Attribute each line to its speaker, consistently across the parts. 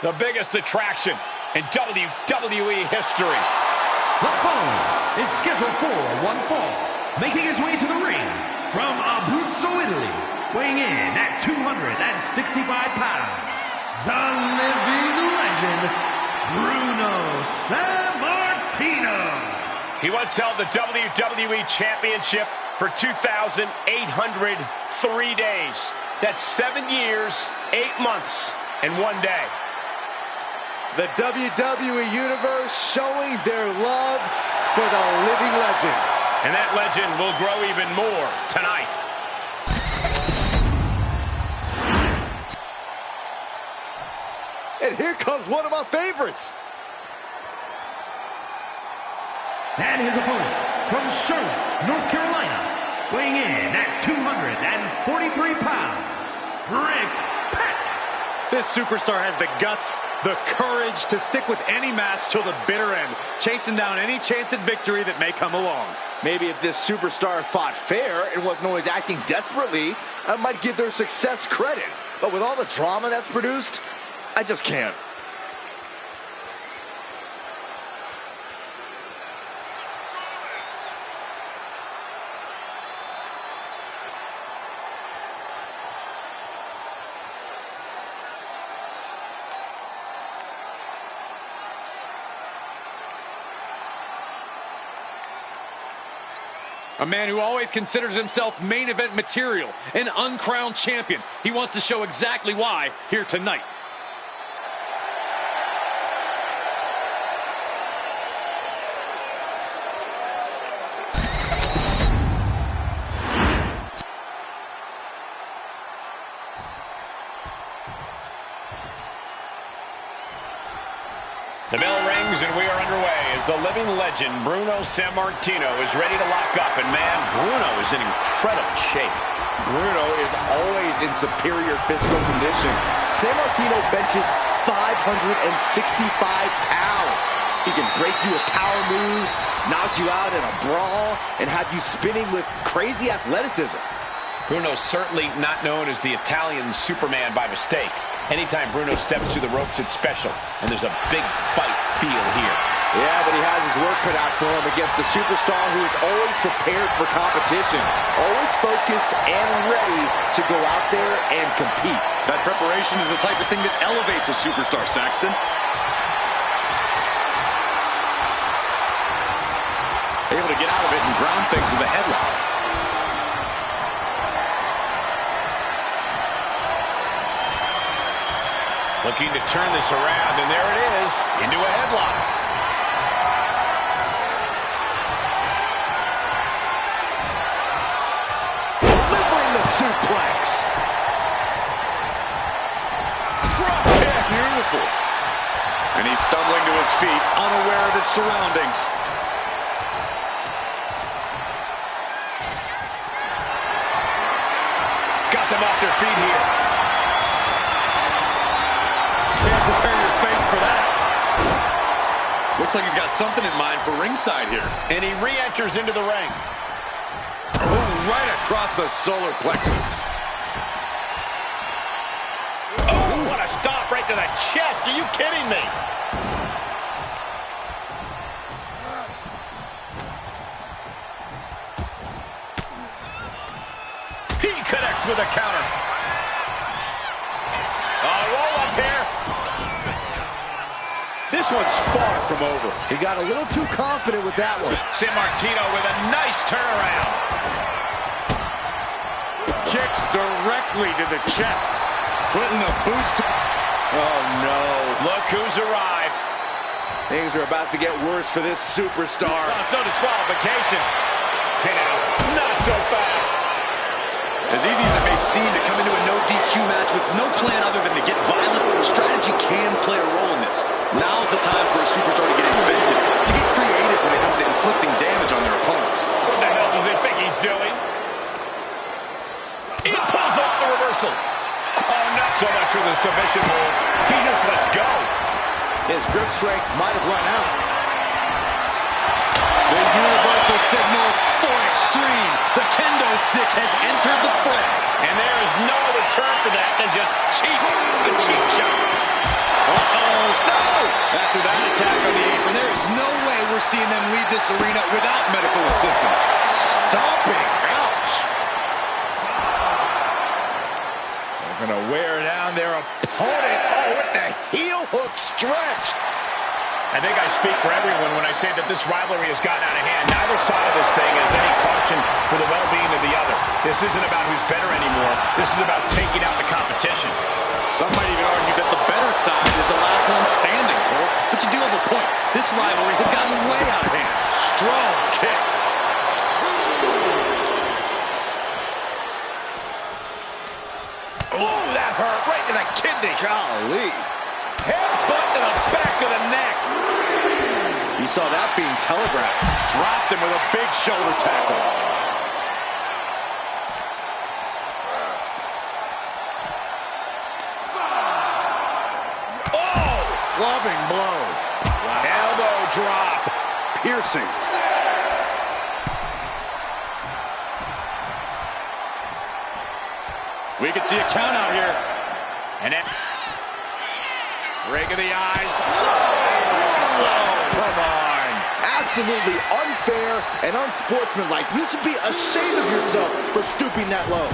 Speaker 1: The biggest attraction in WWE history.
Speaker 2: The following is scheduled for one fall, making his way to the ring from Abruzzo, Italy, weighing in at 265 pounds, the living legend, Bruno Sammartino.
Speaker 1: He once held the WWE Championship for 2,803 days. That's 7 years, 8 months, and 1 day.
Speaker 3: The WWE Universe showing their love for the living legend.
Speaker 1: And that legend will grow even more tonight.
Speaker 3: And here comes one of my favorites.
Speaker 2: And his opponent from Charlotte, North Carolina, weighing in at 243 pounds, Rick.
Speaker 4: This superstar has the guts, the courage to stick with any match till the bitter end, chasing down any chance at victory that may come along.
Speaker 3: Maybe if this superstar fought fair and wasn't always acting desperately, I might give their success credit. But with all the drama that's produced, I just can't.
Speaker 4: A man who always considers himself main event material, an uncrowned champion. He wants to show exactly why here tonight.
Speaker 1: The bell rings and we are underway as the living legend Bruno Sammartino is ready to lock up. And man, Bruno is in incredible shape.
Speaker 3: Bruno is always in superior physical condition. Sammartino benches 565 pounds. He can break you with power moves, knock you out in a brawl, and have you spinning with crazy athleticism.
Speaker 1: Bruno's certainly not known as the Italian Superman by mistake. Anytime Bruno steps through the ropes, it's special, and there's a big fight feel here.
Speaker 3: Yeah, but he has his work cut out for him against the superstar who is always prepared for competition, always focused and ready to go out there and compete.
Speaker 4: That preparation is the type of thing that elevates a superstar, Saxton. Able to get out of it and ground things with a headlock.
Speaker 1: Looking to turn this around, and there it is, into a headlock.
Speaker 3: Delivering the suplex. Drop kick. Beautiful.
Speaker 4: And he's stumbling to his feet, unaware of his surroundings.
Speaker 1: Got them off their feet here.
Speaker 4: Can't prepare your face for that. Looks like he's got something in mind for ringside here.
Speaker 1: And he re-enters into the ring.
Speaker 4: Oh, right across the solar plexus.
Speaker 1: Oh, what a stop right to the chest. Are you kidding me? He connects with a counter. Roll up here. This one's far from over.
Speaker 3: He got a little too confident with that one.
Speaker 1: Sammartino with a nice turnaround.
Speaker 4: Kicks directly to the chest. Putting the boots to...
Speaker 3: Oh, no.
Speaker 1: Look who's arrived.
Speaker 3: Things are about to get worse for this superstar.
Speaker 1: Oh, no disqualification. Hey now, not so fast.
Speaker 4: As easy as it may seem to come into a no DQ match with no plan other than to get violent, strategy can play a role in this. Now's the time for a superstar to get inventive, to get creative when it comes to inflicting damage on their opponents.
Speaker 1: What the hell does he think he's doing? He pulls off the reversal. Oh, not so much for the submission move. He just lets go.
Speaker 3: His grip strength might have run out.
Speaker 4: The universal signal for extreme. The kendo stick has entered the fray.
Speaker 1: And there is no other term for that than just cheap. A cheap shot.
Speaker 4: After that attack on the apron, there is no way we're seeing them leave this arena without medical assistance.
Speaker 3: Stomping. Ouch.
Speaker 4: They're going to wear down their opponent.
Speaker 3: Oh, with the heel hook stretch.
Speaker 1: I think I speak for everyone when I say that this rivalry has gotten out of hand. Neither side of this thing has any caution for the well-being of the other. This isn't about who's better anymore. This is about taking out the competition.
Speaker 4: Some might even argue that the better side is the last one standing, Cole. But you do have a point. This rivalry has gotten way out of hand. Strong kick.
Speaker 3: Oh, that hurt right in the kidney.
Speaker 4: Golly.
Speaker 3: Headbutt to the back of the neck.
Speaker 4: You saw that being telegraphed. Dropped him with a big shoulder tackle. Oh! Clubbing blow. Wow.
Speaker 3: Elbow drop.
Speaker 4: Piercing. We can see a count out here.
Speaker 1: And it...
Speaker 3: Ring of the eyes. Oh, come on. Absolutely unfair and unsportsmanlike. You should be ashamed of yourself for stooping that low.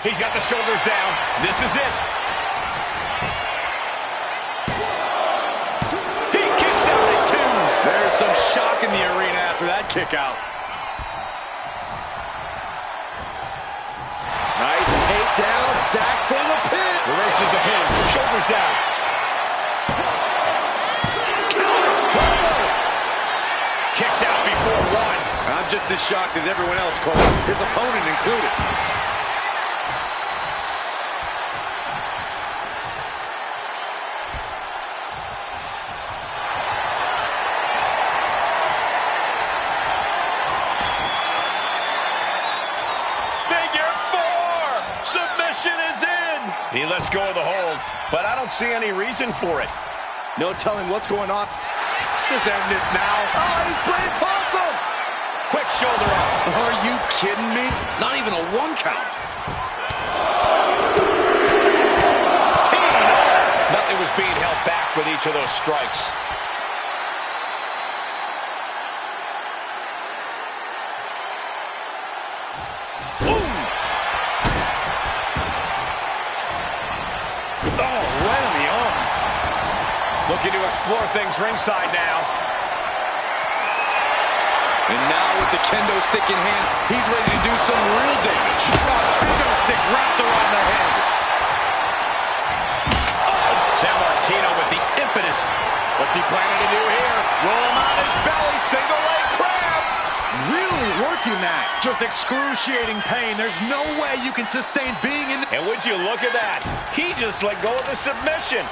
Speaker 1: He's got the shoulders down. This is it. He kicks out at 2.
Speaker 4: There's some shock in the arena after that kick out.
Speaker 3: Nice takedown, stack for the pin.
Speaker 1: Reverses the pin. Shoulders down. Kicks out before 1.
Speaker 4: I'm just as shocked as everyone else, Cole. His opponent included.
Speaker 1: Submission is in. He lets go of the hold, but I don't see any reason for it.
Speaker 3: No telling what's going on.
Speaker 1: Just end this now.
Speaker 3: Oh, he's playing possum.
Speaker 1: Quick shoulder up.
Speaker 4: Are you kidding me? Not even a 1 count.
Speaker 1: Teeing off. Nothing was being held back with each of those strikes. Looking to explore things ringside now.
Speaker 4: And now with the kendo stick in hand, he's ready to do some real damage.
Speaker 1: Kendo stick wrapped around the head. Oh, San Martino with the impetus. What's he planning to do here? Roll him on his belly, single leg crab.
Speaker 3: Really working that.
Speaker 4: Just excruciating pain. There's no way you can sustain being in.
Speaker 1: And would you look at that? He just let go of the submission.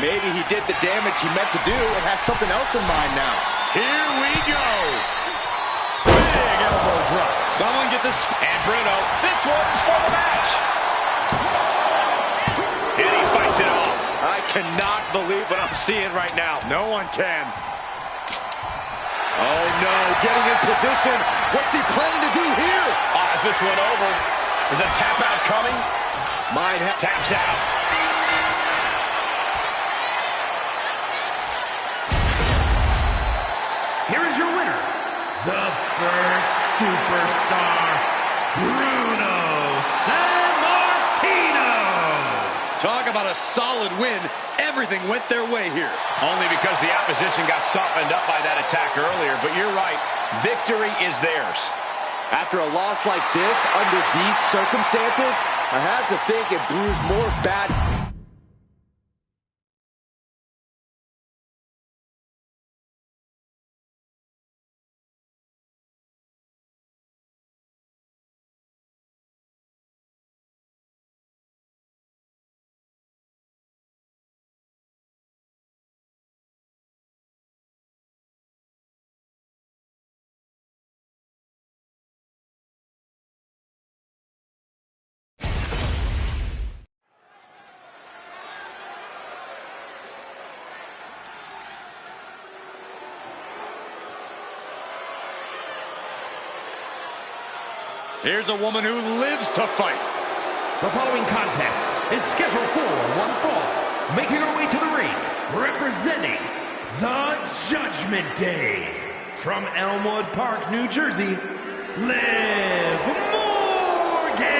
Speaker 3: Maybe he did the damage he meant to do and has something else in mind now.
Speaker 1: Here we go.
Speaker 4: Big elbow drop.
Speaker 1: Someone get this. And Bruno, this one's for the match. And he fights it off.
Speaker 3: I cannot believe what I'm seeing right now.
Speaker 4: No one can.
Speaker 3: Oh no, getting in position. What's he planning to do here?
Speaker 1: Is this one over? Is a tap out coming? Taps out.
Speaker 2: Here is your winner, the first superstar, Bruno Sammartino.
Speaker 4: Talk about a solid win. Everything went their way here.
Speaker 1: Only because the opposition got softened up by that attack earlier, but you're right. Victory is theirs.
Speaker 3: After a loss like this, under these circumstances, I have to think it brews more bad.
Speaker 4: Here's a woman who lives to fight.
Speaker 2: The following contest is scheduled for one fall. making her way to the ring, representing the Judgment Day, from Elmwood Park, New Jersey, Liv Morgan!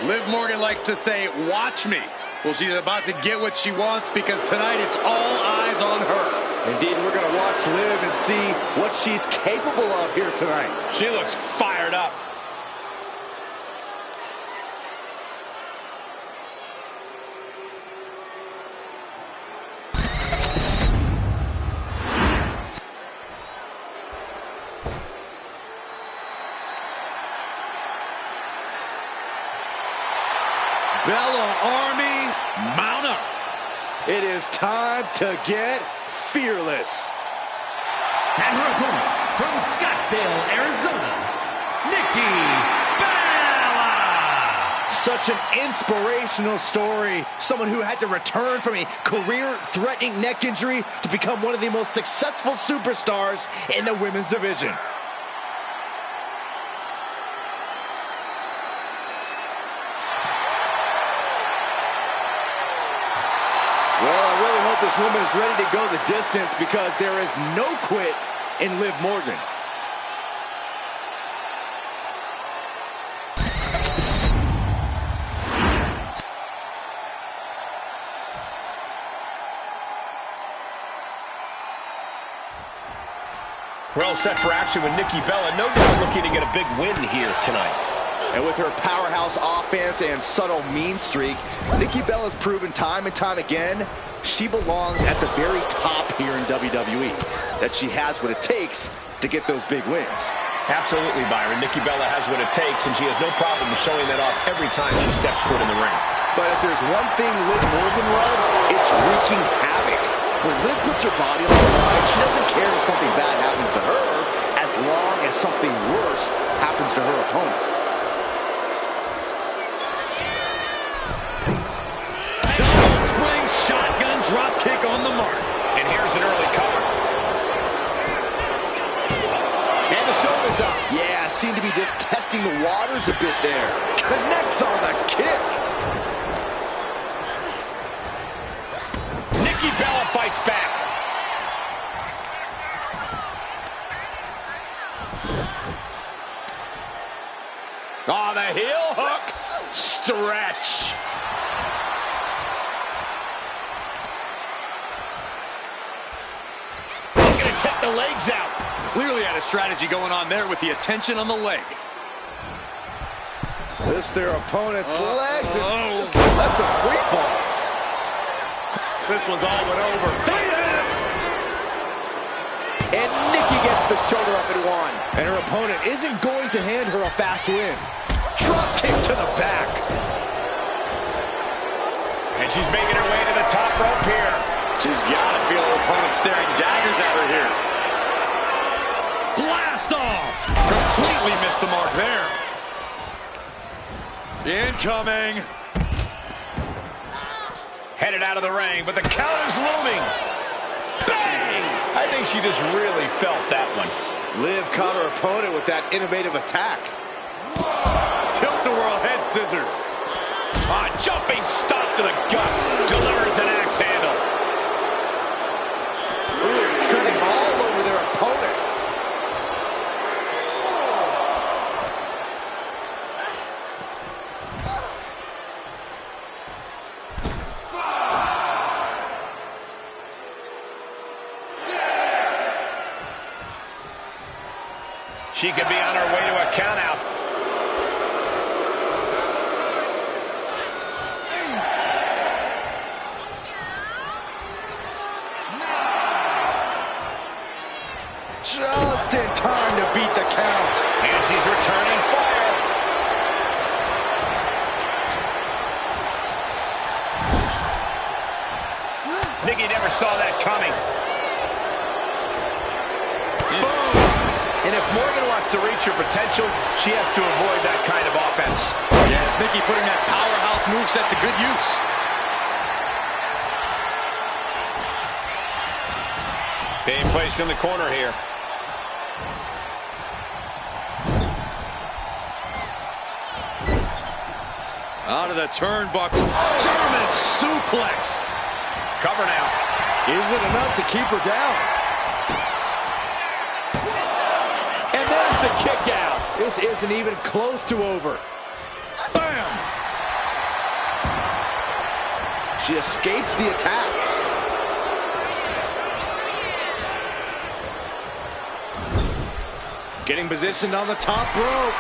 Speaker 4: Liv Morgan likes to say, watch me. Well, she's about to get what she wants because tonight it's all eyes on her.
Speaker 3: Indeed, we're going to watch Liv and see what she's capable of here tonight.
Speaker 1: She looks fired up.
Speaker 4: Bella Army, mount up.
Speaker 3: It is time to get fearless.
Speaker 2: And her opponent, from Scottsdale, Arizona, Nikki Bella!
Speaker 3: Such an inspirational story. Someone who had to return from a career-threatening neck injury to become one of the most successful superstars in the women's division. Well, I really hope this woman is ready to go the distance because there is no quit in Liv Morgan.
Speaker 1: We're all set for action with Nikki Bella, no doubt looking to get a big win here tonight.
Speaker 3: And with her powerhouse offense and subtle mean streak, Nikki Bella's proven time and time again she belongs at the very top here in WWE. That she has what it takes to get those big wins.
Speaker 1: Absolutely, Byron. Nikki Bella has what it takes, and she has no problem showing that off every time she steps foot in the ring.
Speaker 3: But if there's one thing Liv Morgan loves, it's wreaking havoc. When Liv puts her body on the line, she doesn't care if something bad happens to her, as long as something worse happens to her opponent.
Speaker 4: Double spring shotgun drop kick on the mark.
Speaker 1: And here's an early cover. And the shoulders up.
Speaker 3: Yeah, seemed to be just testing the waters a bit there. Connects on the kick.
Speaker 1: Nikki Bella fights back. Oh, the heel hook. Stretch. Looking to take the legs out.
Speaker 4: Clearly had a strategy going on there with the attention on the leg.
Speaker 3: Lifts their opponent's legs and just lets them free fall.
Speaker 4: This one's all but over.
Speaker 3: And Nikki gets the shoulder up at one. And her opponent isn't going to hand her a fast win. Drop kick to the back.
Speaker 1: And she's making her way to the top rope here.
Speaker 4: She's got to feel her opponent staring daggers at her here. Blast off! Completely missed the mark there. Incoming.
Speaker 1: Headed out of the ring, but the counter's looming. Bang! I think she just really felt that one.
Speaker 3: Liv caught her opponent with that innovative attack.
Speaker 4: Tilt-a-whirl head scissors.
Speaker 1: Jumping stomp to the gut. Delivers an axe handle.
Speaker 3: Ooh, treading all over their opponent.
Speaker 1: She could be on her way to a countout.
Speaker 3: Just in time to beat the count.
Speaker 1: And she's returning fire. Nikki never saw that coming.
Speaker 3: And if Morgan wants to reach her potential, she has to avoid that kind of offense.
Speaker 4: Yes, Nikki putting that powerhouse moveset to good use.
Speaker 1: Being placed in the corner here.
Speaker 4: Out of the turnbuckle. German suplex.
Speaker 1: Cover now.
Speaker 3: Is it enough to keep her down? And there's the kick out. This isn't even close to over.
Speaker 4: Bam!
Speaker 3: She escapes the attack. Getting positioned on the top rope.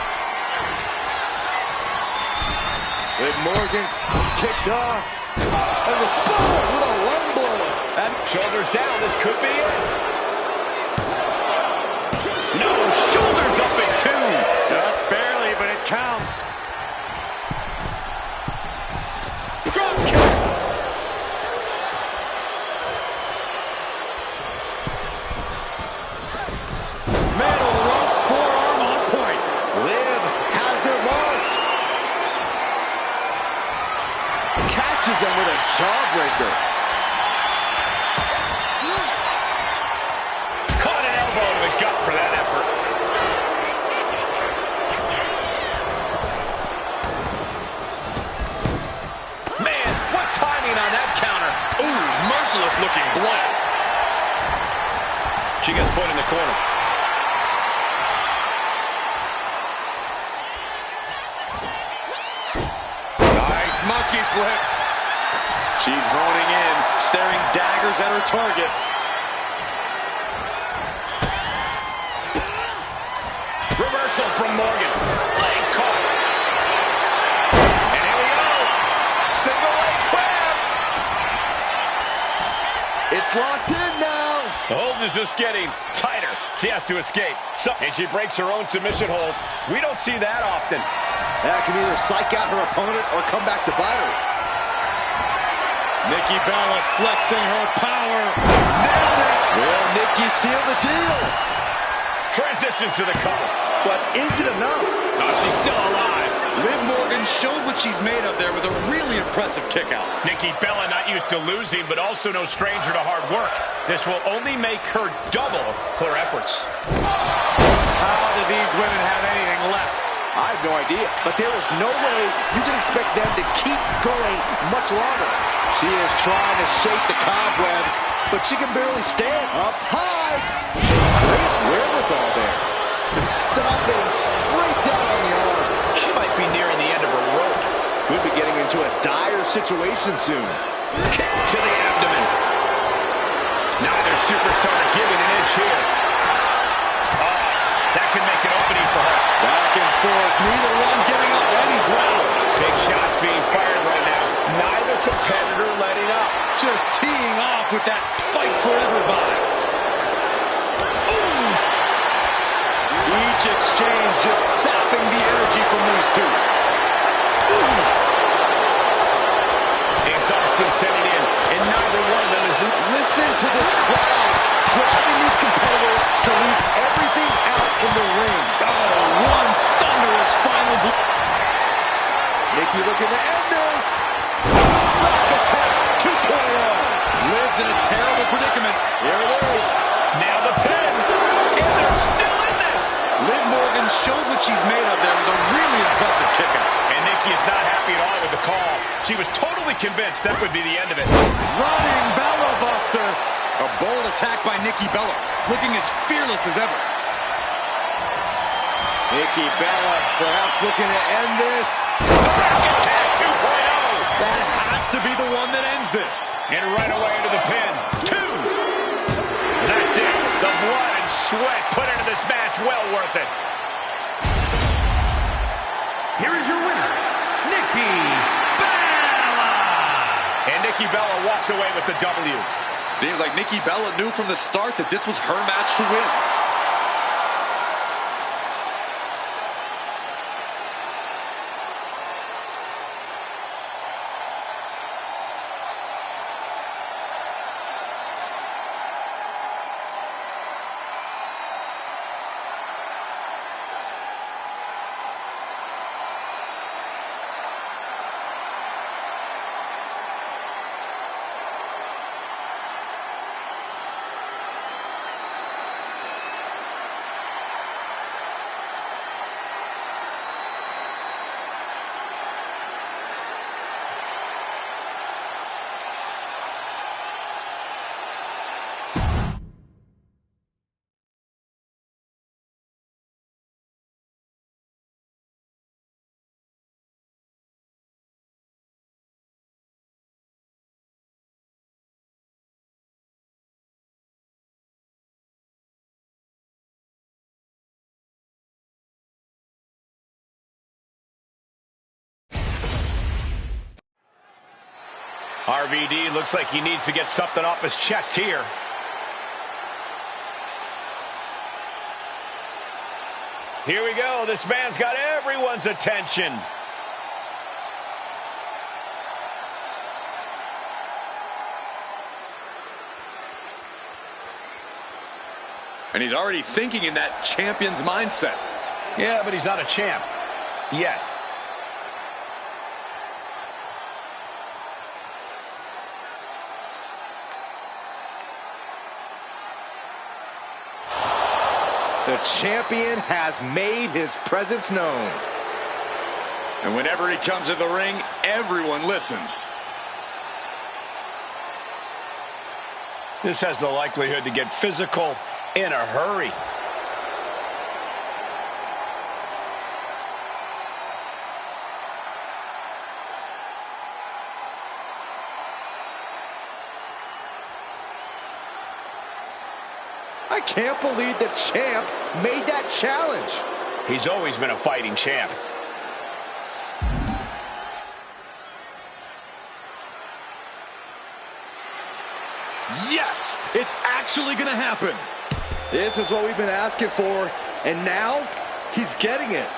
Speaker 3: Liv Morgan kicked off. And responds with a lung blow.
Speaker 1: And shoulders down. This could be it. No, shoulders up at 2.
Speaker 4: Just barely, but it counts.
Speaker 3: Drop kick.
Speaker 4: Metal rope forearm on point.
Speaker 3: Liv has her marked. Catches them with a jawbreaker.
Speaker 1: Caught an elbow to the gut for that effort. Man, what timing on that counter.
Speaker 4: Ooh, merciless looking blow.
Speaker 1: She gets put in the corner.
Speaker 4: Nice monkey flip. She's honing in, staring daggers at her target.
Speaker 1: Reversal from Morgan. Legs caught. And here we go. Single leg crab.
Speaker 3: It's locked in now.
Speaker 1: The hold is just getting tighter. She has to escape. And she breaks her own submission hold. We don't see that often.
Speaker 3: That can either psych out her opponent or come back to bite her.
Speaker 4: Nikki Bella flexing her power. Nailed it.
Speaker 3: Will Nikki seal the deal?
Speaker 1: Transitions to the cover.
Speaker 3: But is it enough?
Speaker 1: Oh, she's still alive.
Speaker 4: Liv Morgan showed what she's made of there with a really impressive kick out.
Speaker 1: Nikki Bella not used to losing, but also no stranger to hard work. This will only make her double her efforts.
Speaker 4: How do these women have anything left?
Speaker 3: I have no idea, but there is no way you can expect them to keep going much longer. She is trying to shake the cobwebs, but she can barely stand. Up high. Great wherewithal there. Stomping straight down on the arm.
Speaker 1: She might be nearing the end of her rope.
Speaker 3: Could be getting into a dire situation soon.
Speaker 1: Kick to the abdomen. Neither superstar giving an inch here. Oh, that could make an opening for her.
Speaker 4: Back and forth, neither one giving up any ground.
Speaker 1: Big shots being fired right now. Neither competitor letting up.
Speaker 4: Just teeing off with that fight forever vibe. Ooh. Each exchange just sapping the energy from these two. Ooh.
Speaker 1: Exhaustion setting in, and neither one of them is...
Speaker 3: Listen to this crowd, driving these competitors to leave everything out in the ring.
Speaker 4: Oh, one thunderous final blow.
Speaker 3: Nikki looking to end this. Back attack 2.0.
Speaker 4: Liv's in a terrible predicament.
Speaker 3: Here it is.
Speaker 1: Now the pin, and they're still in this.
Speaker 4: Liv Morgan showed what she's made of there with a really impressive kick out.
Speaker 1: And Nikki is not happy at all with the call. She was totally convinced that would be the end of it.
Speaker 4: Running Bella Buster. A bold attack by Nikki Bella, looking as fearless as ever.
Speaker 3: Nikki Bella perhaps looking to end this.
Speaker 1: Back attack 2.0.
Speaker 4: That has to be the one that ends this.
Speaker 1: And right away into the pin. 2. That's it. The blood and sweat put into this match. Well worth it.
Speaker 2: Here is your winner, Nikki Bella.
Speaker 1: And Nikki Bella walks away with the W.
Speaker 4: Seems like Nikki Bella knew from the start that this was her match to win.
Speaker 1: RVD looks like he needs to get something off his chest here. Here we go. This man's got everyone's attention.
Speaker 4: And he's already thinking in that champion's mindset.
Speaker 1: Yeah, but he's not a champ yet.
Speaker 3: The champion has made his presence known.
Speaker 4: And whenever he comes in the ring, everyone listens.
Speaker 1: This has the likelihood to get physical in a hurry.
Speaker 3: I can't believe the champ made that challenge.
Speaker 1: He's always been a fighting champ.
Speaker 4: Yes, it's actually going to happen.
Speaker 3: This is what we've been asking for, and now he's getting it.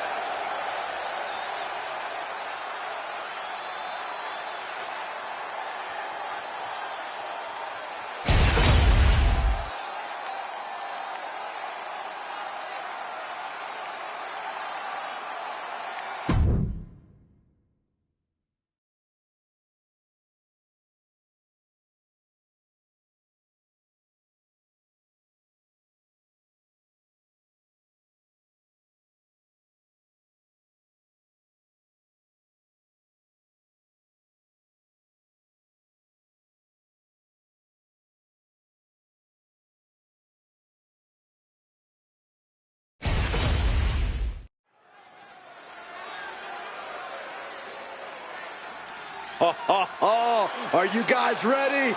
Speaker 3: Are you guys ready?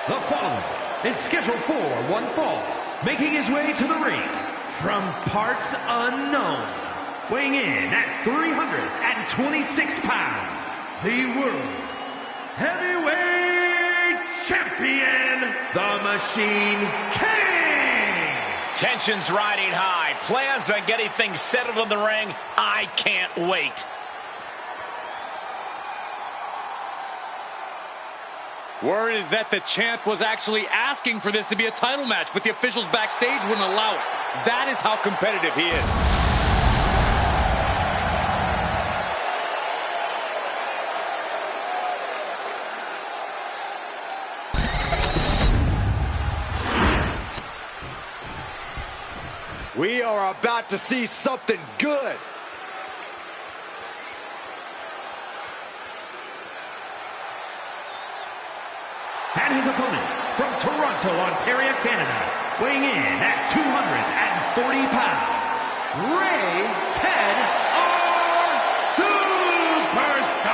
Speaker 2: The following is scheduled for one fall, making his way to the ring from parts unknown, weighing in at 326 pounds, the World Heavyweight Champion, the Machine King!
Speaker 1: Tensions riding high. Plans on getting things settled in the ring. I can't wait.
Speaker 4: Word is that the champ was actually asking for this to be a title match, but the officials backstage wouldn't allow it. That is how competitive he is.
Speaker 3: We are about to see something good.
Speaker 2: And his opponent from Toronto, Ontario, Canada, weighing in at 240 pounds, Ray Ted R. Superstar!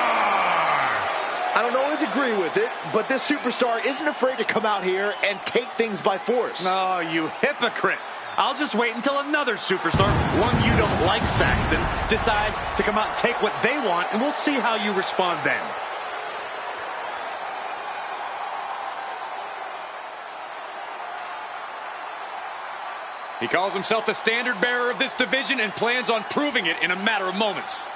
Speaker 3: I don't always agree with it, but this superstar isn't afraid to come out here and take things by force.
Speaker 4: Oh, you hypocrite. I'll just wait until another superstar, one you don't like, Saxton, decides to come out and take what they want, and we'll see how you respond then. He calls himself the standard bearer of this division and plans on proving it in a matter of moments.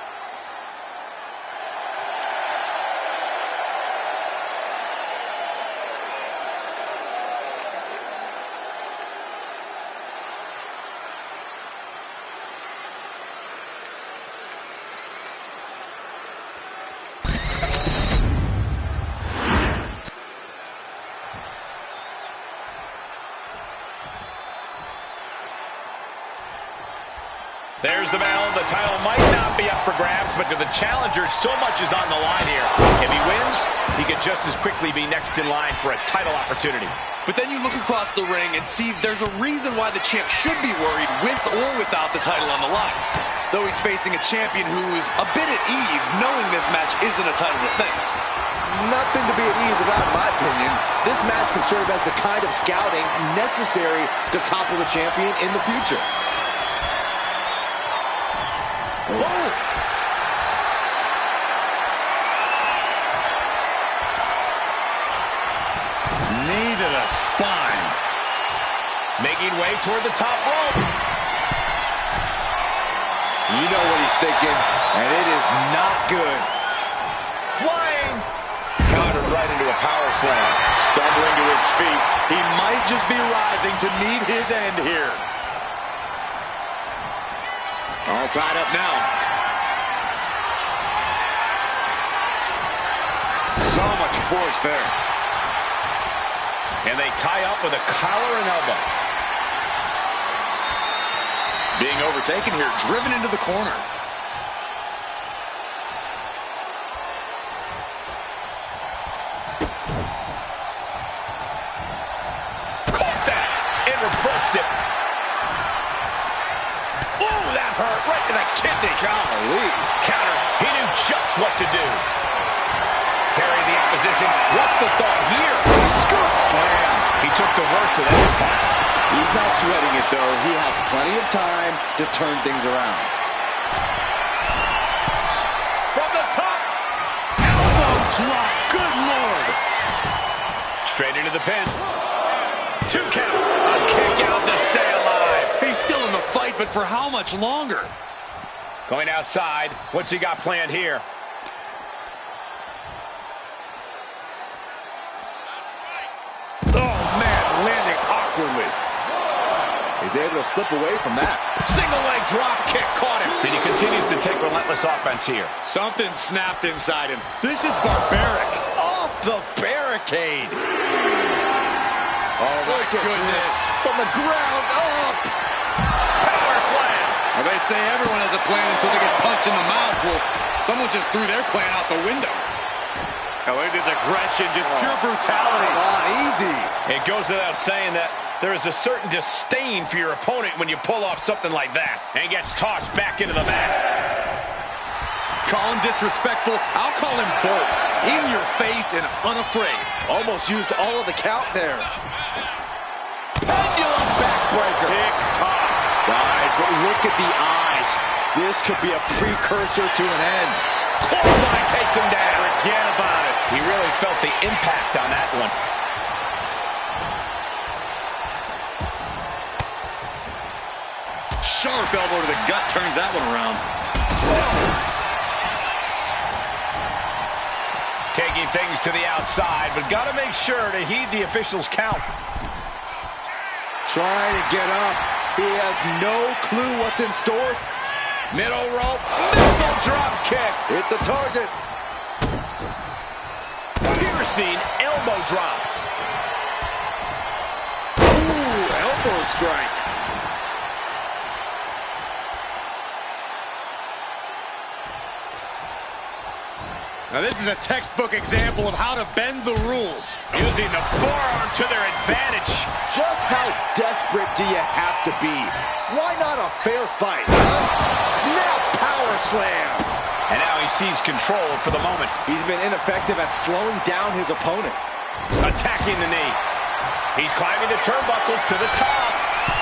Speaker 1: There's the bell. The title might not be up for grabs, but to the challenger, so much is on the line here. If he wins, he could just as quickly be next in line for a title opportunity.
Speaker 4: But then you look across the ring and see there's a reason why the champ should be worried with or without the title on the line. though he's facing a champion who's a bit at ease, knowing this match isn't a title defense.
Speaker 3: Nothing to be at ease about, in my opinion. This match can serve as the kind of scouting necessary to topple the champion in the future. Boom!
Speaker 4: Knee to the spine.
Speaker 1: Making way toward the top rope.
Speaker 3: You know what he's thinking, and it is not good.
Speaker 1: Flying. Countered right into a power slam.
Speaker 4: Stumbling to his feet. He might just be rising to meet his end here. All tied up now. So much force there.
Speaker 1: And they tie up with a collar and elbow.
Speaker 4: Being overtaken here, driven into the corner.
Speaker 1: Caught that and reversed it. Ooh, that hurt right to the kidney.
Speaker 3: Golly.
Speaker 1: Counter. He knew just what to do. Carry the opposition. What's the thought here? Scoop slam. He took the worst of that impact.
Speaker 3: He's not sweating it, though. He has plenty of time to turn things around.
Speaker 1: From the top. Elbow drop. Good Lord. Straight into the pin. 2 count. A kick out to stay alive.
Speaker 4: He's still in the fight, but for how much longer?
Speaker 1: Going outside. What's he got planned here?
Speaker 3: Oh, man, landing awkwardly. He's able to slip away from that.
Speaker 1: Single leg drop kick caught him. And he continues to take relentless offense here.
Speaker 4: Something snapped inside him. This is barbaric.
Speaker 3: Off the barricade.
Speaker 4: Oh, my goodness.
Speaker 3: From the ground up.
Speaker 1: Power slam.
Speaker 4: Well, they say everyone has a plan until they get punched in the mouth. Well, someone just threw their plan out the window. Oh, look at this aggression, just pure brutality.
Speaker 3: Come on, easy.
Speaker 1: It goes without saying that there is a certain disdain for your opponent when you pull off something like that. And gets tossed back into the mat.
Speaker 4: Call him disrespectful. I'll call him bold. In your face and unafraid.
Speaker 3: Almost used all of the count there. Pendulum backbreaker.
Speaker 4: Tick-tock.
Speaker 3: Guys, look at the eyes. This could be a precursor to an end.
Speaker 1: Clothesline takes him down.
Speaker 4: Forget about it.
Speaker 1: He really felt the impact on that one.
Speaker 4: Sharp elbow to the gut turns that one around.
Speaker 1: Taking things to the outside, but got to make sure to heed the officials' count.
Speaker 3: Trying to get up. He has no clue what's in store.
Speaker 1: Middle rope, missile drop kick.
Speaker 3: Hit the target.
Speaker 1: Piercing elbow drop.
Speaker 3: Ooh, elbow strike.
Speaker 4: Now this is a textbook example of how to bend the rules.
Speaker 1: Using the forearm to their advantage.
Speaker 3: Just how desperate do you have to be? Why not a fair fight, huh? Snap power slam.
Speaker 1: And now he sees control for the moment.
Speaker 3: He's been ineffective at slowing down his opponent.
Speaker 1: Attacking the knee. He's climbing the turnbuckles to the top.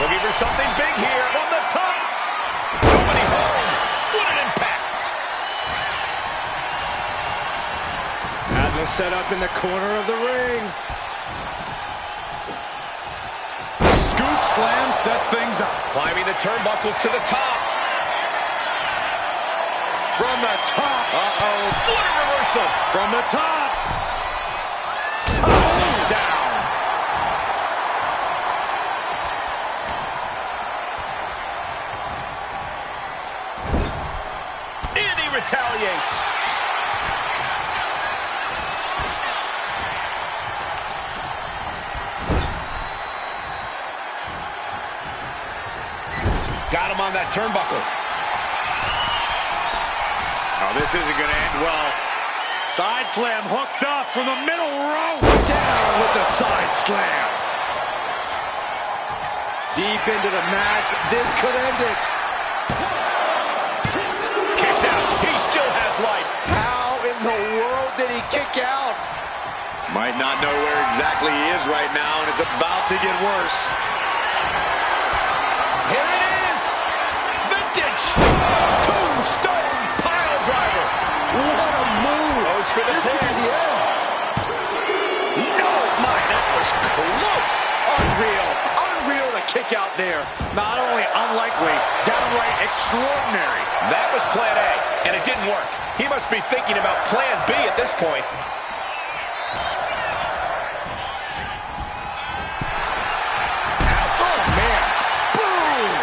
Speaker 1: Looking for something big here from the top. Nobody home. What an impact.
Speaker 3: Has a setup in the corner of the ring.
Speaker 4: Scoop slam sets things up.
Speaker 1: Climbing the turnbuckles to the top.
Speaker 4: From the top.
Speaker 1: Uh-oh. What a reversal.
Speaker 4: From the top. Top down.
Speaker 1: And he retaliates. Got him on that turnbuckle.
Speaker 4: Oh, this isn't going to end well. Side slam hooked up from the middle rope.
Speaker 3: Down with the side slam. Deep into the match. This could end it. kick out.
Speaker 4: Might not know where exactly he is right now, and it's about to get worse.
Speaker 1: Here it is. Vintage. Tombstone pile driver.
Speaker 3: What a move.
Speaker 1: Goes for the
Speaker 3: This could be
Speaker 1: pin.
Speaker 3: the end.
Speaker 1: No, my, that was close.
Speaker 3: Unreal. Unreal to kick out there.
Speaker 4: Not only unlikely, downright extraordinary.
Speaker 1: That was plan A, and it didn't work. He must be thinking about plan B at this point.
Speaker 3: Oh, man. Boom.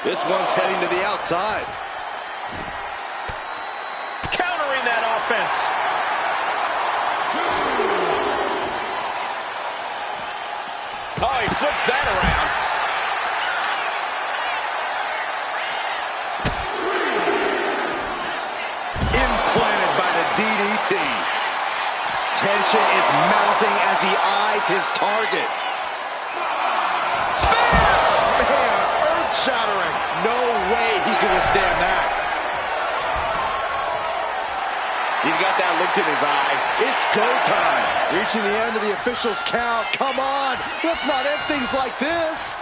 Speaker 3: This one's heading to the outside.
Speaker 1: Countering that offense. Oh, he flips that around.
Speaker 3: Implanted by the DDT. Tension is mounting as he eyes his target. Man, earth-shattering. No way he can withstand that.
Speaker 4: He's got that look in his eye.
Speaker 3: It's go time. Reaching the end of the official's count. Come on. Let's not end things like this.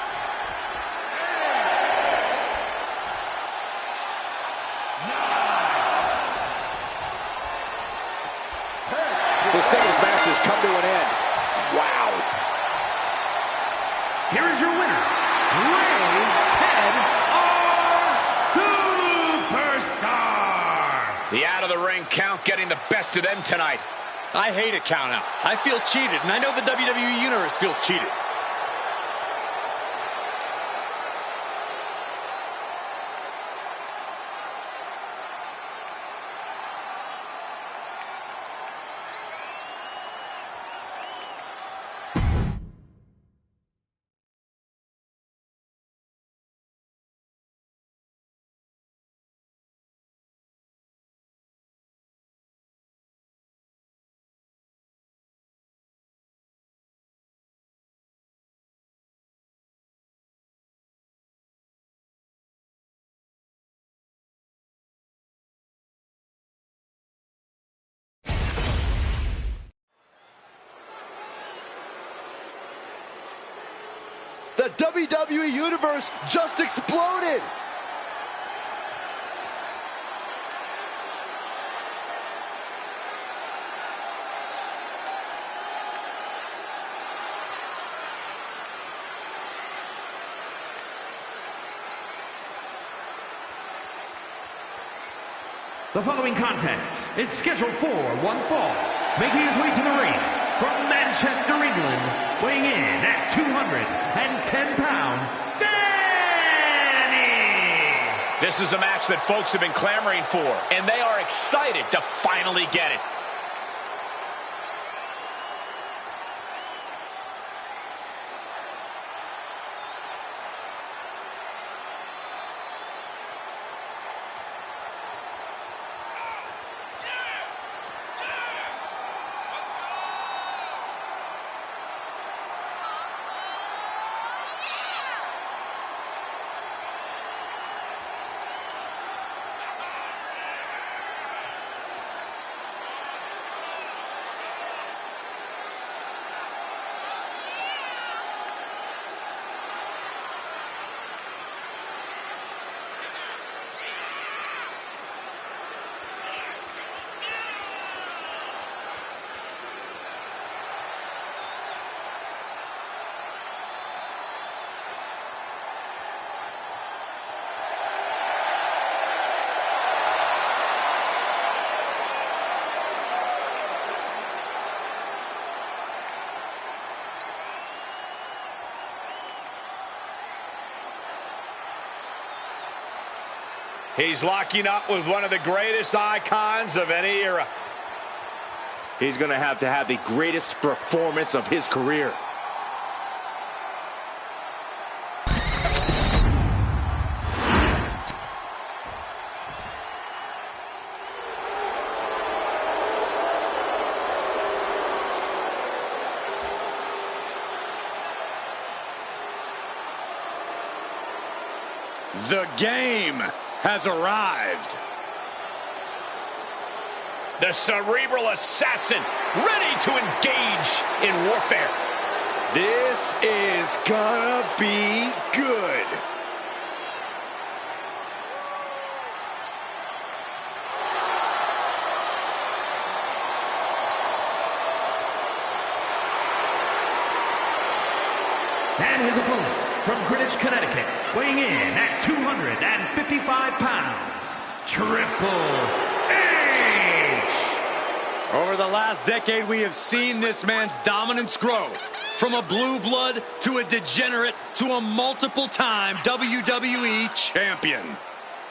Speaker 3: The singles match has come to an end. Wow.
Speaker 2: Here is your winner, Ray Ted Superstar.
Speaker 1: The out-of-the-ring count getting the best of them tonight.
Speaker 4: I hate a count out. I feel cheated, and I know the WWE Universe feels cheated.
Speaker 3: The WWE Universe just exploded.
Speaker 2: The following contest is scheduled for one fall, making his way to the ring from Manchester, England, weighing in at 210 pounds, Danny!
Speaker 1: This is a match that folks have been clamoring for, and they are excited to finally get it. He's locking up with one of the greatest icons of any era.
Speaker 3: He's going to have the greatest performance of his career.
Speaker 4: The game has arrived.
Speaker 1: The cerebral assassin, ready to engage in warfare.
Speaker 3: This is gonna be good.
Speaker 2: And his opponent from Greenwich, Connecticut, weighing in at 255 pounds, Triple H!
Speaker 4: Over the last decade, we have seen this man's dominance grow. From a blue blood to a degenerate to a multiple-time WWE champion.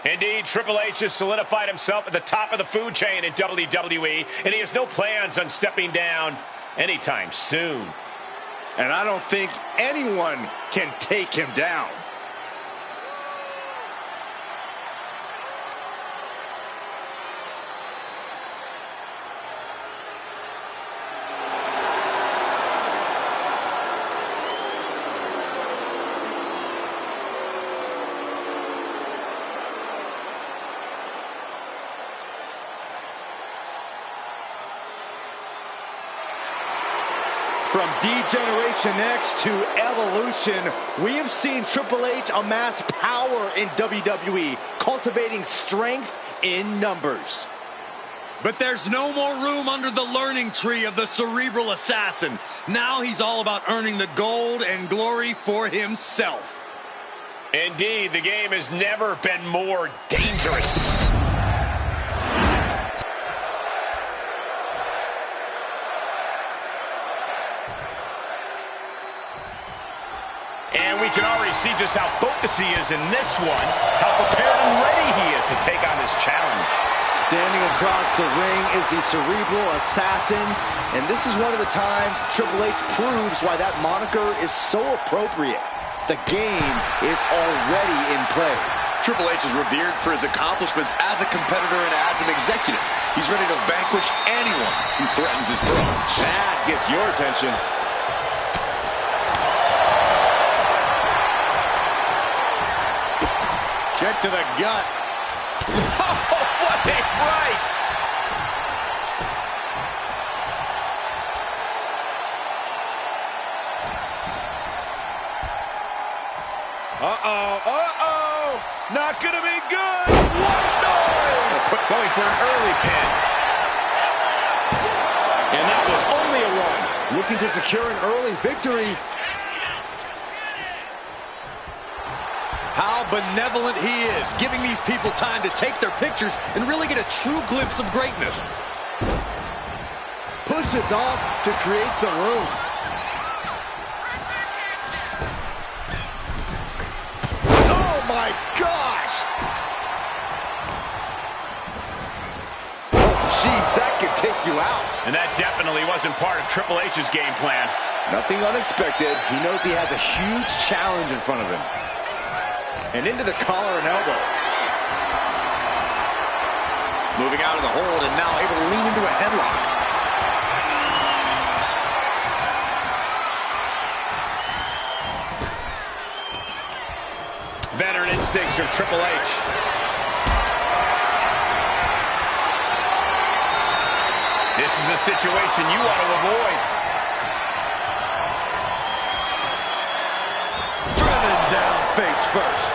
Speaker 1: Indeed, Triple H has solidified himself at the top of the food chain in WWE, and he has no plans on stepping down anytime soon.
Speaker 3: And I don't think anyone can take him down. From D-Generation X to Evolution, we have seen Triple H amass power in WWE, cultivating strength in numbers.
Speaker 4: But there's no more room under the learning tree of the cerebral assassin. Now he's all about earning the gold and glory for himself.
Speaker 1: Indeed, the game has never been more dangerous. And we can already see just how focused he is in this one, how prepared and ready he is to take on this challenge.
Speaker 3: Standing across the ring is the cerebral assassin, and this is one of the times Triple H proves why that moniker is so appropriate. The game is already in play.
Speaker 4: Triple H is revered for his accomplishments as a competitor and as an executive. He's ready to vanquish anyone who threatens his throne.
Speaker 3: That gets your attention.
Speaker 4: Kick to the gut.
Speaker 1: Oh, what a right! Not gonna be good! What noise! Going for an early pin. And that was only a one.
Speaker 3: Looking to secure an early victory.
Speaker 4: How benevolent he is, giving these people time to take their pictures and really get a true glimpse of greatness.
Speaker 3: Pushes off to create some room. Oh my gosh! Jeez, that could take you out.
Speaker 1: And that definitely wasn't part of Triple H's game plan.
Speaker 3: Nothing unexpected. He knows he has a huge challenge in front of him. And into the collar and elbow.
Speaker 4: Moving out of the hold and now able to lean into a headlock.
Speaker 1: Veteran instincts from Triple H. This is a situation you want to avoid.
Speaker 3: Driven down face first.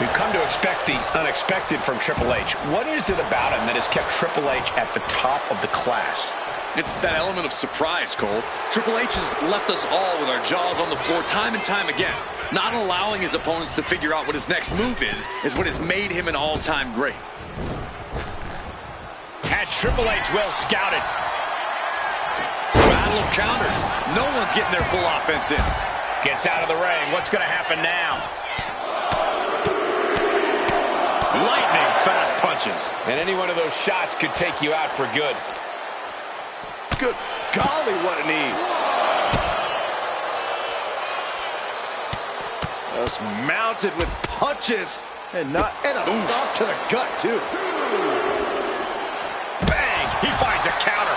Speaker 1: We've come to expect the unexpected from Triple H. What is it about him that has kept Triple H at the top of the class?
Speaker 4: It's that element of surprise, Cole. Triple H has left us all with our jaws on the floor time and time again. Not allowing his opponents to figure out what his next move is what has made him an all-time great.
Speaker 1: Had Triple H well scouted.
Speaker 4: Battle of counters. No one's getting their full offense in.
Speaker 1: Gets out of the ring. What's going to happen now?
Speaker 4: Lightning fast punches.
Speaker 1: And any one of those shots could take you out for good.
Speaker 3: Good golly, what a knee. Just mounted with punches and a stop to the gut, too.
Speaker 1: Bang! He finds a counter.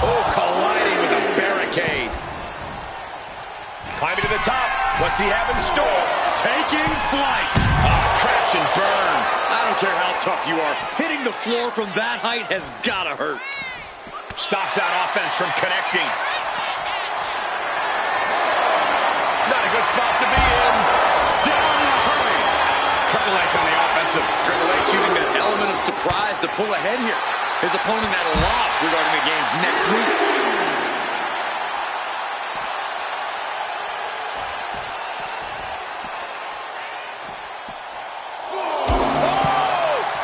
Speaker 1: Oh, colliding with a barricade. What's he have in store?
Speaker 4: Taking flight.
Speaker 1: Crash and burn.
Speaker 4: I don't care how tough you are. Hitting the floor from that height has gotta hurt.
Speaker 1: Stops that offense from connecting. Not a good spot to be in.
Speaker 4: Down in a hurry.
Speaker 1: Triple H on the offensive.
Speaker 4: Triple H using that element of surprise to pull ahead here. His opponent at a loss regarding the game's next move.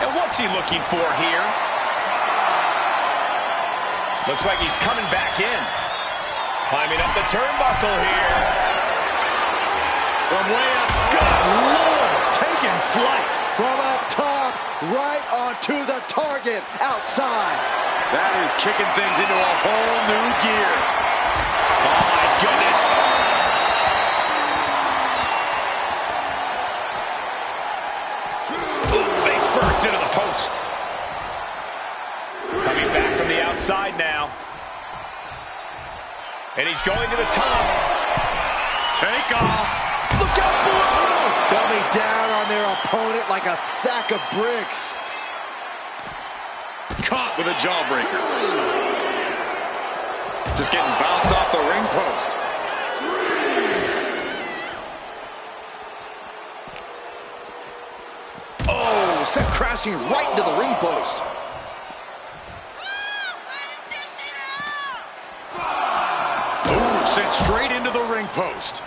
Speaker 1: And what's he looking for here? Looks like he's coming back in. Climbing up the turnbuckle here.
Speaker 4: From way up. Good Lord! Taking flight.
Speaker 3: From up top, right onto the target outside.
Speaker 4: That is kicking things into a whole new gear.
Speaker 1: Oh, my goodness. Ooh, face first into the post. Coming back from the outside now. And he's going to the top.
Speaker 4: Take off.
Speaker 3: Look out below! Dumbing down on their opponent like a sack of bricks.
Speaker 4: Caught with a jawbreaker. Just getting bounced off the ring post.
Speaker 3: Oh, sent crashing right into the ring post.
Speaker 4: Ooh, sent straight into the ring post.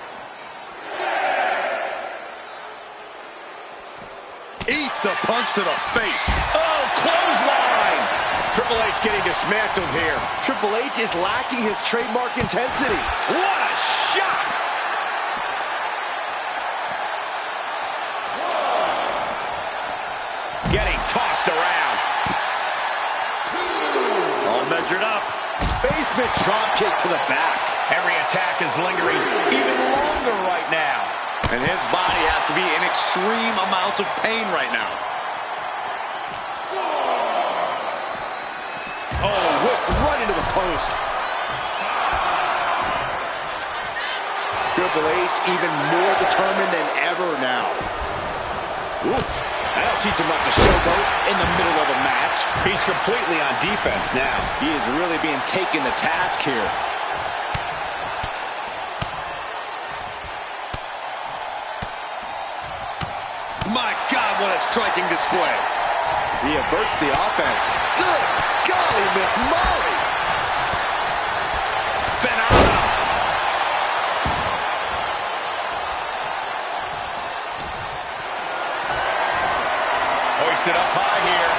Speaker 4: Eats a punch to the face.
Speaker 1: Oh, clothesline! Triple H getting dismantled here.
Speaker 3: Triple H is lacking his trademark intensity.
Speaker 1: What a shot! Getting tossed around.
Speaker 4: All measured up.
Speaker 3: Basement drop kick to the back.
Speaker 1: Every attack is lingering even longer right now.
Speaker 4: And his body has to be in extreme amounts of pain right now.
Speaker 3: Oh, whipped right into the post. Triple H even more determined than ever now. Oof. That'll teach him not to showboat in the middle of a match.
Speaker 1: He's completely on defense now.
Speaker 3: He is really being taken to task here.
Speaker 4: My God, what a striking display.
Speaker 3: He averts the offense. Good golly, Miss Molly.
Speaker 1: Phenomenal. Hoisted up high here.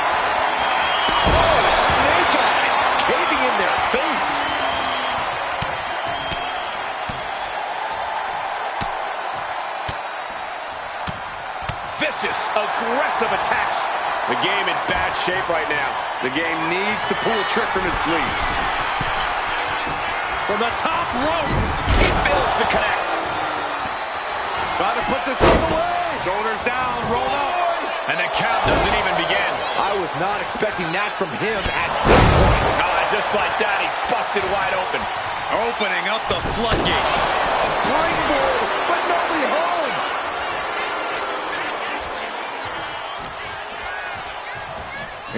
Speaker 3: Oh, snake eyes caving in their face.
Speaker 1: Vicious, aggressive attacks. The game in bad shape right now.
Speaker 4: The game needs to pull a trick from his sleeve.
Speaker 1: From the top rope, he fails to connect.
Speaker 3: Trying to put this thing away.
Speaker 1: Shoulders down, rolled up. And the count doesn't even begin.
Speaker 3: I was not expecting that from him at this point.
Speaker 1: Just like that, he's busted wide open.
Speaker 4: Opening up the floodgates.
Speaker 3: Springboard, but nobody home.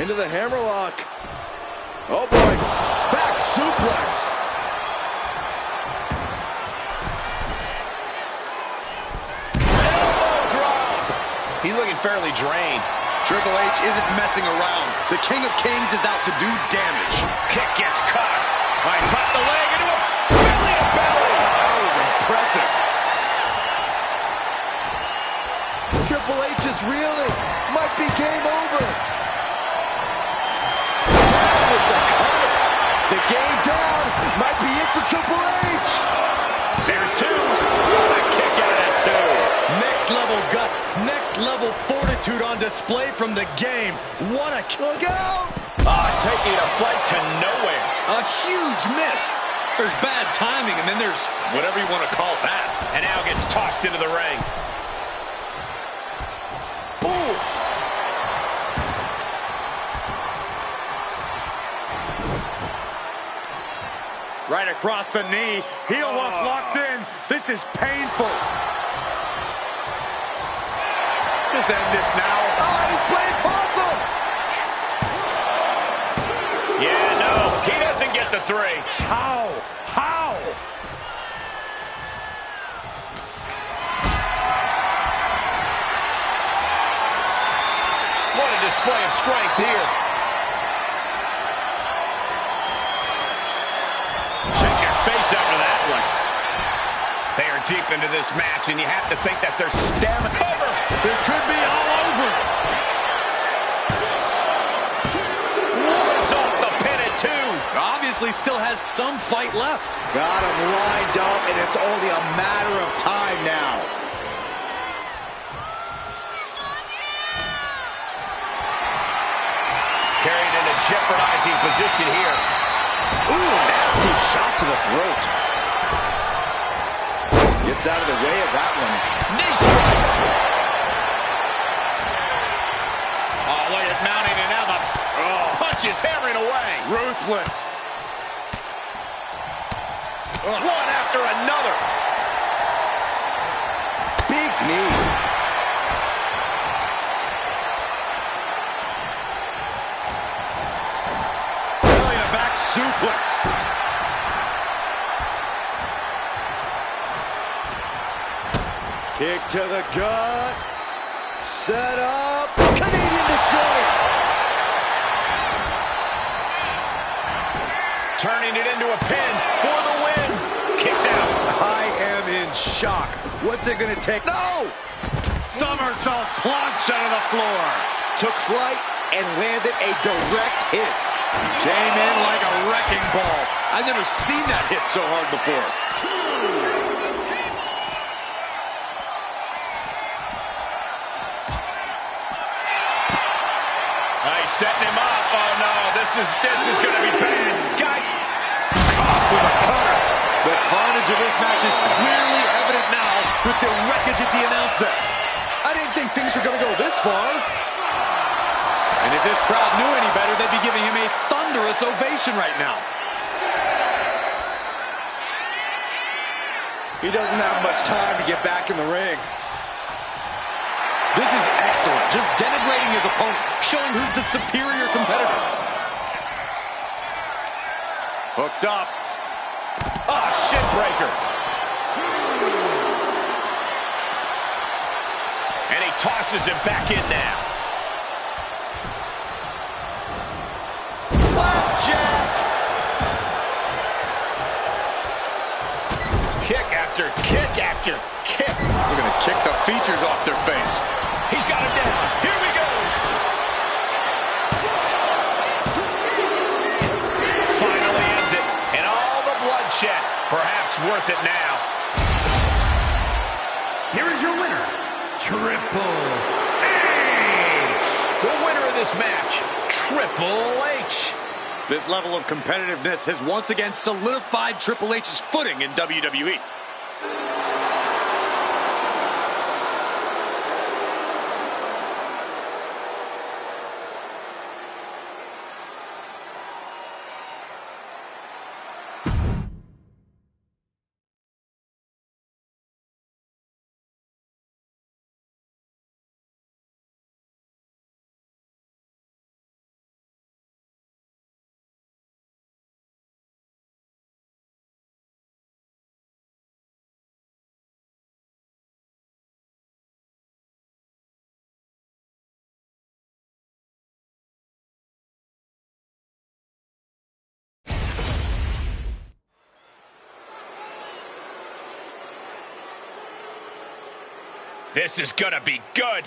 Speaker 3: Into the hammerlock. Oh boy, back suplex.
Speaker 1: Elbow drop. He's looking fairly drained.
Speaker 4: Triple H isn't messing around. The King of Kings is out to do damage.
Speaker 1: Kick gets caught. I tossed the leg into a belly to belly.
Speaker 3: That was impressive. Triple H is reeling. Might be game over. Down with the cutter. The game down. Might be it for Triple H.
Speaker 1: There's two. What a kick out at two.
Speaker 4: Next level guts, next level fortitude on display from the game. What a
Speaker 3: Look out.
Speaker 1: Taking a flight to nowhere.
Speaker 4: A huge miss. There's bad timing, and then there's whatever you want to call that.
Speaker 1: And now gets tossed into the ring.
Speaker 3: Oof.
Speaker 4: Right across the knee. Heel hook locked in. This is painful. end this now.
Speaker 3: Oh, he's playing possum.
Speaker 1: Yeah, no, he doesn't get the 3.
Speaker 4: How? How?
Speaker 1: What a display of strength here. Check your face after that one. They are deep into this match, and you have to think that their stamina cover.
Speaker 4: This could be all over.
Speaker 1: Wards off the pin at 2.
Speaker 4: Obviously still has some fight left.
Speaker 3: Got him lined up, and it's only a matter of time now.
Speaker 1: Carried in a jeopardizing position here.
Speaker 3: Ooh, nasty shot to the throat. Gets out of the way of that one.
Speaker 1: Knee strike. Oh, look at mounting it now. The punch is hammering away.
Speaker 4: Ruthless.
Speaker 1: One after another.
Speaker 3: Big knee.
Speaker 4: Belly to back suplex.
Speaker 3: Kick to the gut. Set up. Canadian Destroyer.
Speaker 1: Turning it into a pin for the win. Kicks out.
Speaker 4: I am in shock. What's it going to take?
Speaker 3: No!
Speaker 4: Somersault plunge out of the floor.
Speaker 3: Took flight and landed a direct hit.
Speaker 4: Came in like a wrecking ball. I've never seen that hit so hard before.
Speaker 1: He's setting him up. Oh no, this is going to be bad. Guys,
Speaker 4: Caught with a cutter. The carnage of this match is clearly evident now with the wreckage at the announce desk.
Speaker 3: I didn't think things were going to go this far.
Speaker 4: And if this crowd knew any better, they'd be giving him a thunderous ovation right now.
Speaker 3: He doesn't have much time to get back in the ring.
Speaker 4: This is excellent. Just denigrating his opponent, showing who's the superior competitor.
Speaker 1: hooked up. Ah, shin breaker. And he tosses him back in now. Blackjack. Kick after kick after kick.
Speaker 4: We're going to kick the features off their face.
Speaker 1: He's got him down. Here we go. Finally ends it. And all the bloodshed. Perhaps worth it now.
Speaker 2: Here is your winner, Triple H.
Speaker 1: The winner of this match, Triple H.
Speaker 4: This level of competitiveness has once again solidified Triple H's footing in WWE.
Speaker 1: This is gonna be good.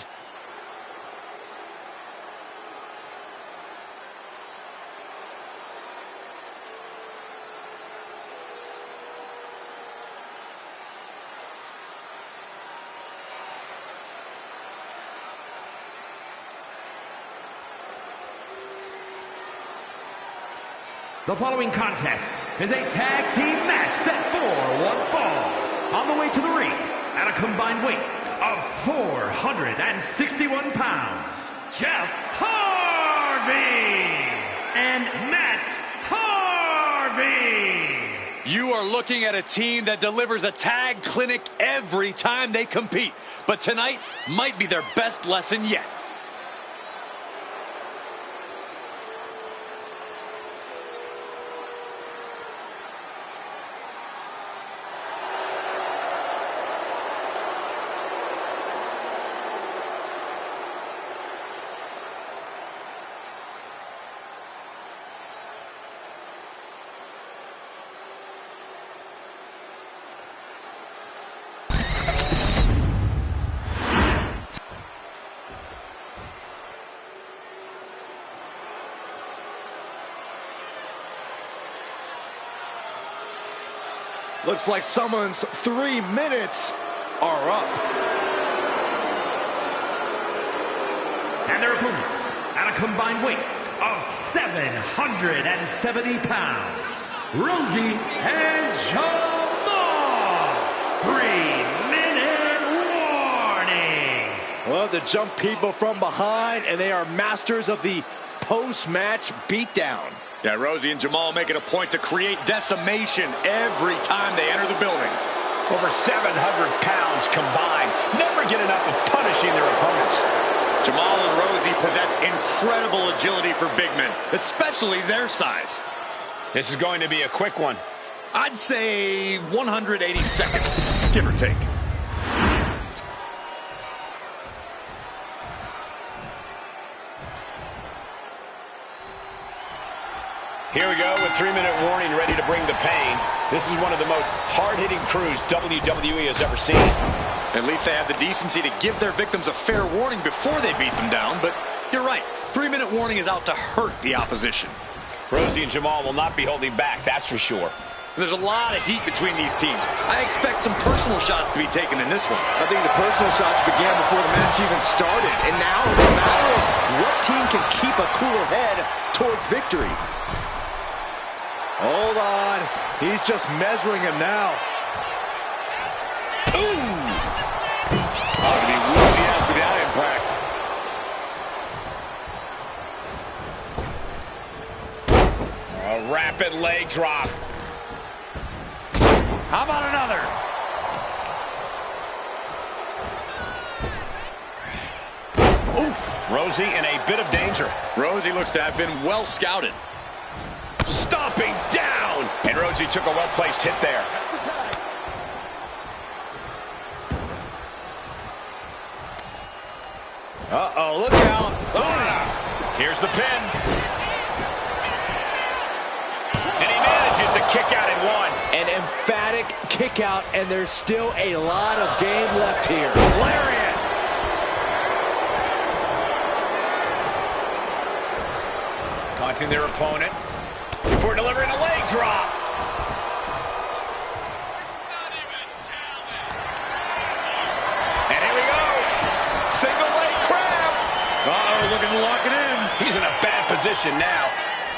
Speaker 2: The following contest is a tag team match set for one fall. On the way to the ring, at a combined weight of 461 pounds, Jeff Harvey and Matt Harvey.
Speaker 4: You are looking at a team that delivers a tag clinic every time they compete. But tonight might be their best lesson yet.
Speaker 3: Looks like someone's 3 minutes are up.
Speaker 2: And their opponents, at a combined weight of 770 pounds, Rosie and Jamal. 3-minute warning.
Speaker 3: Well, to jump people from behind, and they are masters of the post-match beatdown.
Speaker 4: Yeah, Rosie and Jamal making a point to create decimation every time they enter the building.
Speaker 1: Over 700 pounds combined. Never get enough of punishing their opponents.
Speaker 4: Jamal and Rosie possess incredible agility for big men, especially their size.
Speaker 1: This is going to be a quick one.
Speaker 4: I'd say 180 seconds, give or take.
Speaker 1: Here we go with 3-minute warning, ready to bring the pain. This is one of the most hard-hitting crews WWE has ever seen.
Speaker 4: At least they have the decency to give their victims a fair warning before they beat them down, but you're right. 3-minute warning is out to hurt the opposition.
Speaker 1: Rosie and Jamal will not be holding back, that's for sure.
Speaker 4: There's a lot of heat between these teams. I expect some personal shots to be taken in this one.
Speaker 3: I think the personal shots began before the match even started, and now it's a matter of what team can keep a cooler head towards victory. Hold on. He's just measuring him now.
Speaker 1: Ooh! Ought to be woozy after that impact. A rapid leg drop. How about another? Oof! Rosie in a bit of danger.
Speaker 4: Rosie looks to have been well scouted.
Speaker 1: Stomping down! And Rosie took a well-placed hit there.
Speaker 3: Uh-oh, look out.
Speaker 1: Here's the pin. And he manages to kick out in one.
Speaker 3: An emphatic kick out, and there's still a lot of game left here.
Speaker 1: Lariat! Taunting their opponent before delivering a leg drop. And here we go. Single leg crab.
Speaker 4: Uh-oh, looking to lock it in.
Speaker 1: He's in a bad position now.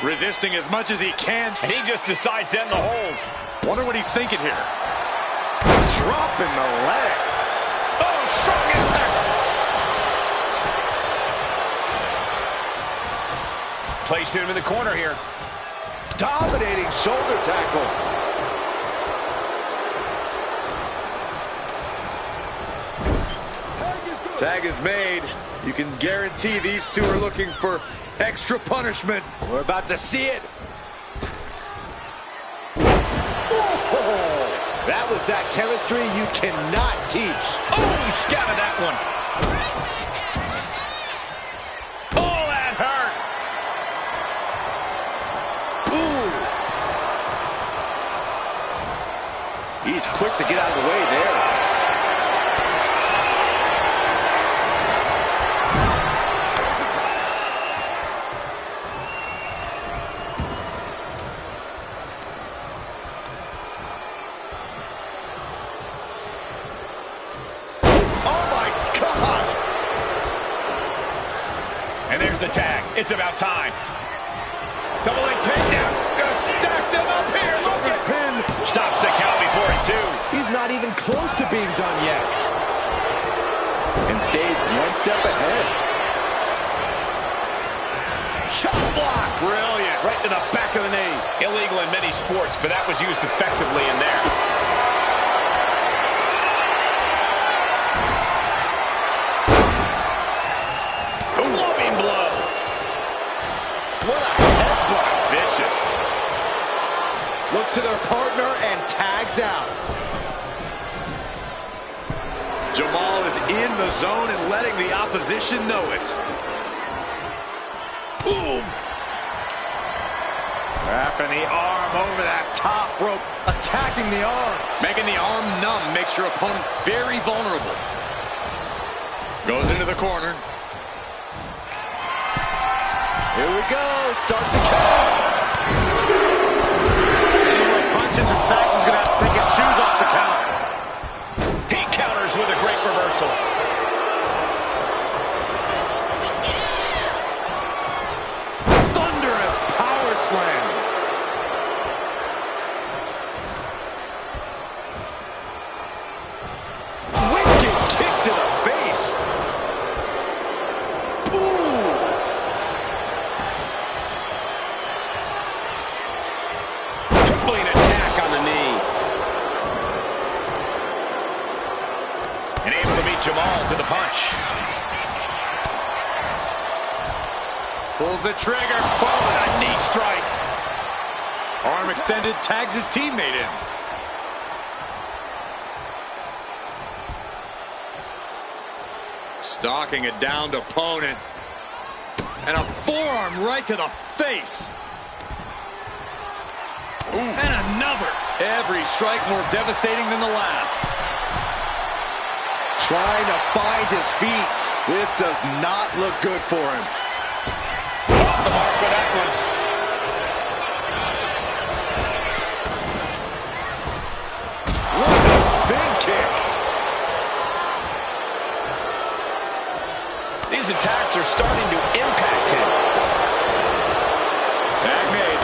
Speaker 4: Resisting as much as he can.
Speaker 1: And he just decides to end the hold.
Speaker 4: Wonder what he's thinking here.
Speaker 3: Dropping the leg.
Speaker 1: Oh, strong impact. Placed him in the corner here.
Speaker 3: Dominating shoulder tackle. Tag is made. You can guarantee these two are looking for extra punishment. We're about to see it. Oh, that was that chemistry you cannot teach.
Speaker 1: Oh, he scouted that one. Oh, that hurt.
Speaker 3: Ooh. He's quick to get out of the way there.
Speaker 1: And there's the tag. It's about time. Double leg takedown. Gonna stack them up here. Look at pin. Stops the count before it, too.
Speaker 3: He's not even close to being done yet. And stays one step ahead.
Speaker 1: Chop block. Brilliant. Right to the back
Speaker 3: back of the knee.
Speaker 1: Illegal in many sports, but that was used effectively in there. Clubbing blow.
Speaker 3: What a headbutt. Vicious. Looks to their partner and tags out.
Speaker 4: Jamal is in the zone and letting the opposition know it. Boom.
Speaker 3: Wrapping the arm over that top rope. Attacking the arm.
Speaker 4: Making the arm numb makes your opponent very vulnerable. Goes into the corner.
Speaker 3: Here we go. Starts the count.
Speaker 4: Any more punches and Saxon's going to have to take his shoes off the count.
Speaker 1: He counters with a great reversal.
Speaker 4: Thunderous power slam.
Speaker 3: Wicked kick to the face. Ooh.
Speaker 1: Tripling attack on the knee. And able to meet Jamal to the punch.
Speaker 4: Pulls the trigger. Boom, a knee strike. Arm extended, tags his teammate in. Stalking a downed opponent. And a forearm right to the face. Ooh. And another. Every strike more devastating than the last.
Speaker 3: Trying to find his feet. This does not look good for him.
Speaker 1: Off the mark with that one.
Speaker 3: What a spin kick.
Speaker 1: These attacks are starting to impact him.
Speaker 4: Tag made.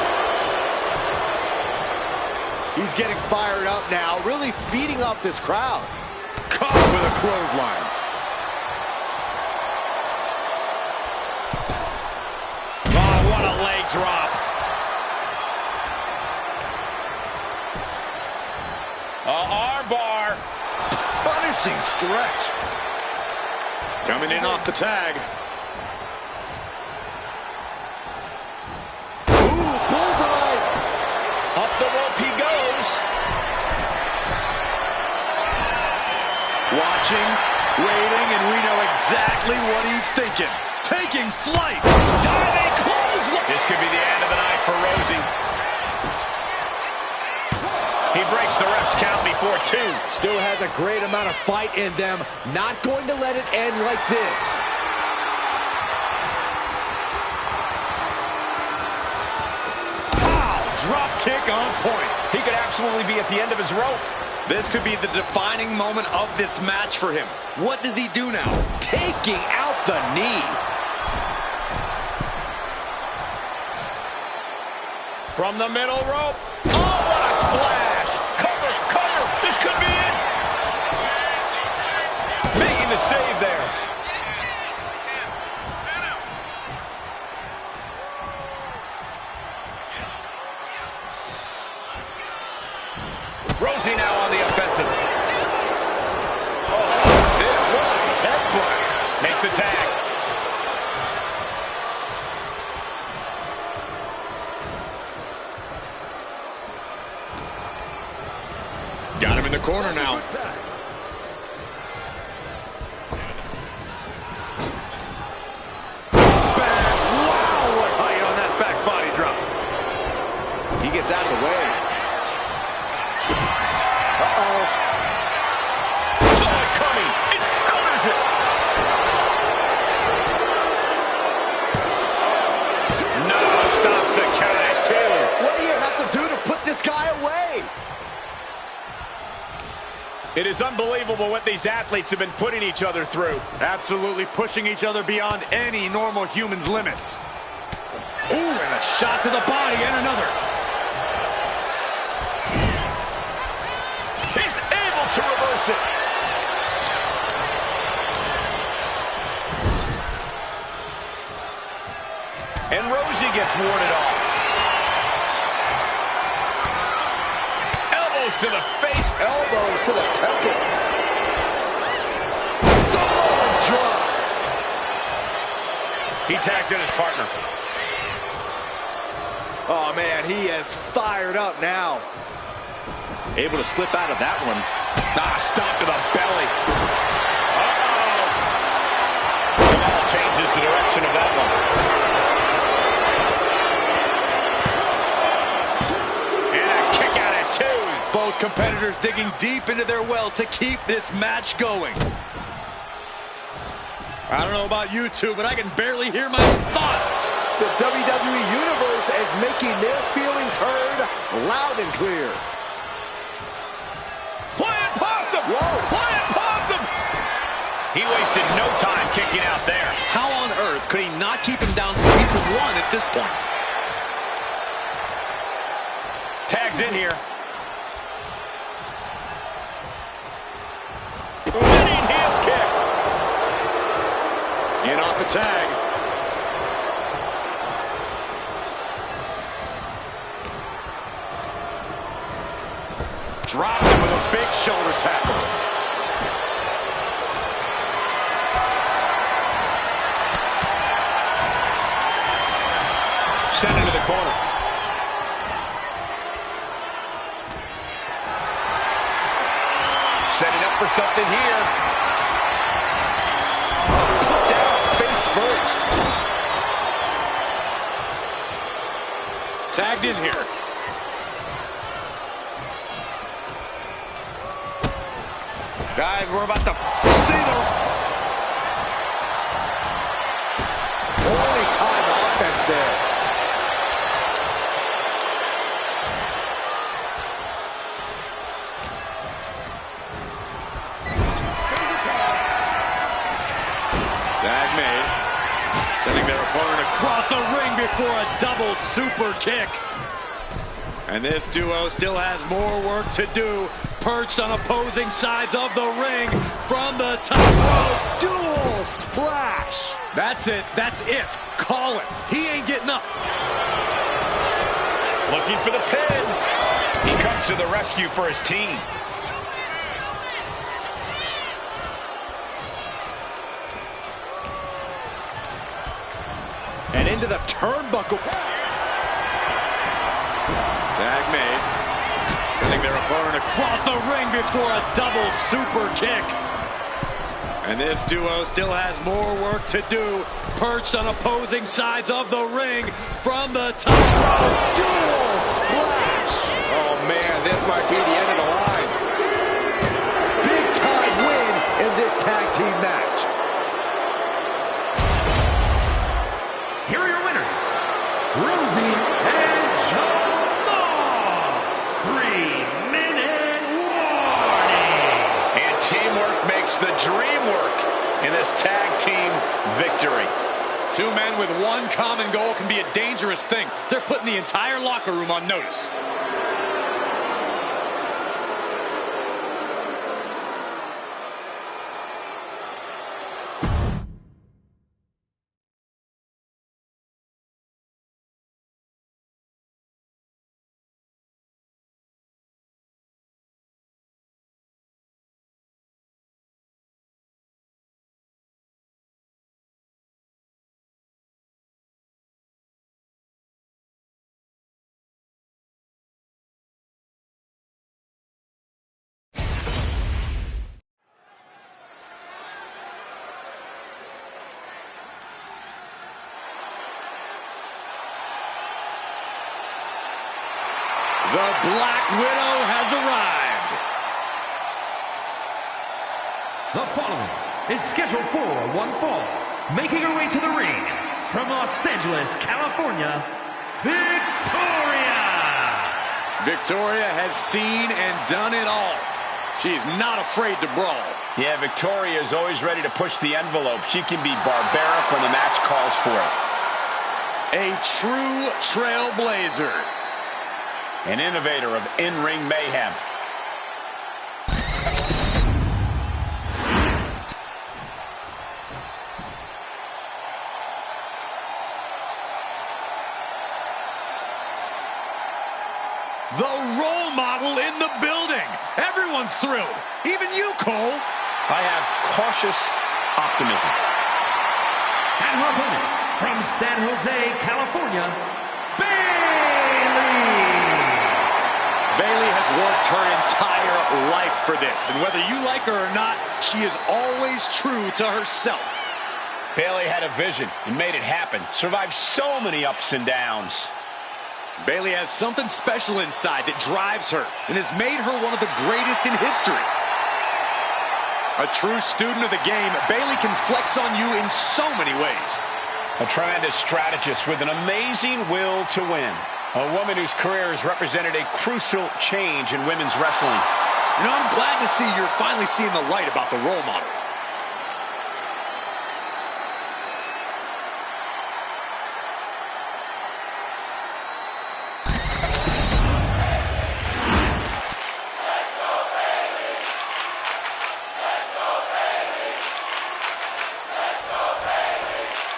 Speaker 3: He's getting fired up now, really feeding up this crowd.
Speaker 4: Caught with a clothesline.
Speaker 1: Oh, what a leg drop. Arm bar.
Speaker 3: Punishing stretch.
Speaker 4: Coming in off the tag.
Speaker 3: Ooh, bullseye.
Speaker 1: Up the rope he goes.
Speaker 4: Watching, waiting, and we know exactly what he's thinking. Taking flight.
Speaker 1: Diving clothesline. This could be the end of the night for Rosie. He breaks the ref's count before 2.
Speaker 3: Still has a great amount of fight in them. Not going to let it end like this.
Speaker 4: Wow, drop kick on point.
Speaker 1: He could absolutely be at the end of his rope.
Speaker 4: This could be the defining moment of this match for him. What does he do now?
Speaker 3: Taking out the knee.
Speaker 1: From the middle rope. Oh, what a splash. Cover, cover. This could be it. Making the save there. Rosie now on the offensive. Oh, this what a headbutt. Make the tag.
Speaker 4: Got him in the corner now. Wow, what height on that back body drop.
Speaker 3: He gets out of the way. Uh-oh.
Speaker 1: Saw it coming. It counters it. No, stops the count at 2.
Speaker 3: What do you have to do to put this guy away?
Speaker 1: It is unbelievable what these athletes have been putting each other through.
Speaker 4: Absolutely pushing each other beyond any normal human's limits. Ooh, and a shot to the body and another.
Speaker 1: He's able to reverse it. And Rosie gets warded off. to the face.
Speaker 3: Elbows to the temple. Samoan drop.
Speaker 1: He tags in his partner.
Speaker 3: Oh, man, he is fired up now. Able to slip out of that one.
Speaker 1: Stop to the belly. Uh-oh. Jamal changes the direction of that one. And a kick out at 2.
Speaker 4: Both competitors digging deep into their well to keep this match going. I don't know about you two, but I can barely hear my own thoughts.
Speaker 3: The WWE Universe is making their feelings heard loud and clear.
Speaker 1: Flying possum!
Speaker 3: Whoa!
Speaker 1: Flying possum! He wasted no time kicking out there.
Speaker 4: How on earth could he not keep him down 3-1 at this point?
Speaker 1: Tags in here. Winning heel kick.
Speaker 4: In off the tag.
Speaker 1: Dropped him with a big shoulder tackle. Sent into the corner. Setting up for something here.
Speaker 3: Put down face first.
Speaker 4: Tagged in here.
Speaker 1: Guys, we're about to see the...
Speaker 3: Only time offense there.
Speaker 4: Tag made. Sending their opponent across the ring before a double super kick. And this duo still has more work to do. Perched on opposing sides of the ring from the top rope.
Speaker 3: Dual splash.
Speaker 4: That's it. That's it. Call it. He ain't getting up.
Speaker 1: Looking for the pin. He comes to the rescue for his team.
Speaker 3: And into the turnbuckle.
Speaker 4: Tag made. Sending their opponent across the ring before a double super kick. And this duo still has more work to do. Perched on opposing sides of the ring from the top rope.
Speaker 3: Dual splash. Oh, man, this might be the end of the line. Big time win in this tag team match.
Speaker 2: Here are your winners, Rosie and Jamal. 3-minute warning.
Speaker 1: And teamwork makes the dream work in this tag team victory.
Speaker 4: Two men with one common goal can be a dangerous thing. They're putting the entire locker room on notice. The Black Widow has arrived.
Speaker 2: The following is scheduled for one fall. Making her way to the ring from Los Angeles, California, Victoria!
Speaker 4: Victoria has seen and done it all. She's not afraid to brawl.
Speaker 1: Yeah, Victoria is always ready to push the envelope. She can be barbaric when the match calls for it.
Speaker 4: A true trailblazer.
Speaker 1: An innovator of in-ring mayhem.
Speaker 4: The role model in the building. Everyone's thrilled. Even you, Cole.
Speaker 1: I have cautious optimism.
Speaker 2: And her opponent, from San Jose, California, Bayley!
Speaker 4: Bayley has worked her entire life for this, and whether you like her or not, she is always true to herself.
Speaker 1: Bayley had a vision and made it happen. Survived so many ups and downs.
Speaker 4: Bayley has something special inside that drives her and has made her one of the greatest in history. A true student of the game, Bayley can flex on you in so many ways.
Speaker 1: A tremendous strategist with an amazing will to win. A woman whose career has represented a crucial change in women's wrestling.
Speaker 4: You know, I'm glad to see you're finally seeing the light about the role model.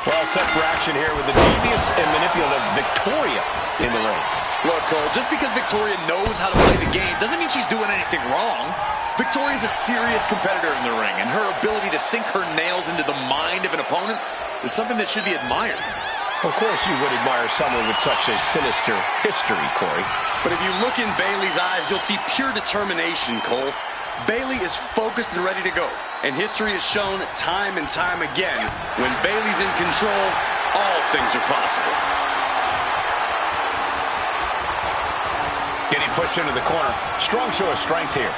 Speaker 1: Well, set for action here with the devious and manipulative Victoria in the ring.
Speaker 4: Look, Cole, just because Victoria knows how to play the game doesn't mean she's doing anything wrong. Victoria's a serious competitor in the ring, and her ability to sink her nails into the mind of an opponent is something that should be admired.
Speaker 1: Of course you would admire someone with such a sinister history, Corey.
Speaker 4: But if you look in Bayley's eyes, you'll see pure determination, Cole. Bayley is focused and ready to go. And history has shown time and time again, when Bayley's in control, all things are possible.
Speaker 1: Getting pushed into the corner. Strong show of strength here.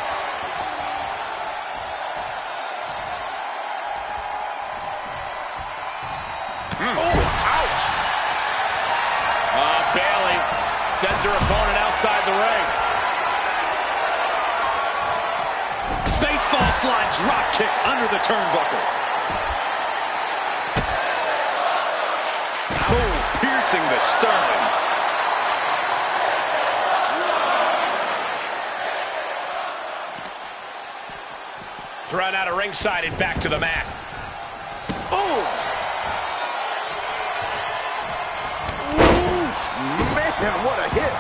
Speaker 1: Oh, ouch! Bayley sends her opponent outside the ring.
Speaker 4: Baseball slide drop kick under the turnbuckle. Oh, piercing the sternum.
Speaker 1: Thrown out of ringside and back to the mat.
Speaker 3: Oh! Oof, man, what a hit.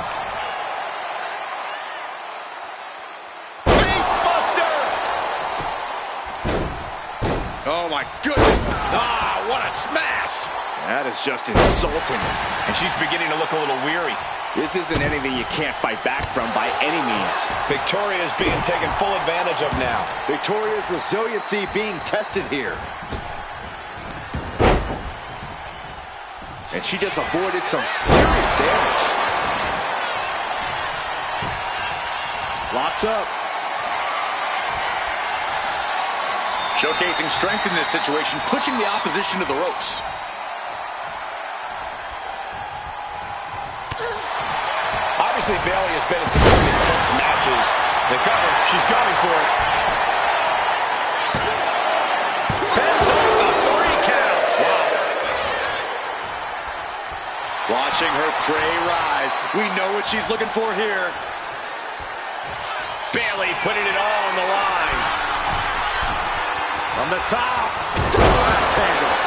Speaker 4: Oh, my goodness.
Speaker 1: Ah, what a smash!
Speaker 3: That is just insulting.
Speaker 1: And she's beginning to look a little weary.
Speaker 3: This isn't anything you can't fight back from by any means.
Speaker 1: Victoria is being taken full advantage of now.
Speaker 3: Victoria's resiliency being tested here. And she just avoided some serious damage. Locks up.
Speaker 4: Showcasing strength in this situation, pushing the opposition to the ropes.
Speaker 1: Obviously, Bayley has been in some very intense matches. The cover, she's going for it. Fends off the 3 count. Wow.
Speaker 4: Watching her prey rise. We know what she's looking for here.
Speaker 1: Bayley putting it all on the line.
Speaker 4: From the top.
Speaker 3: Axe handle.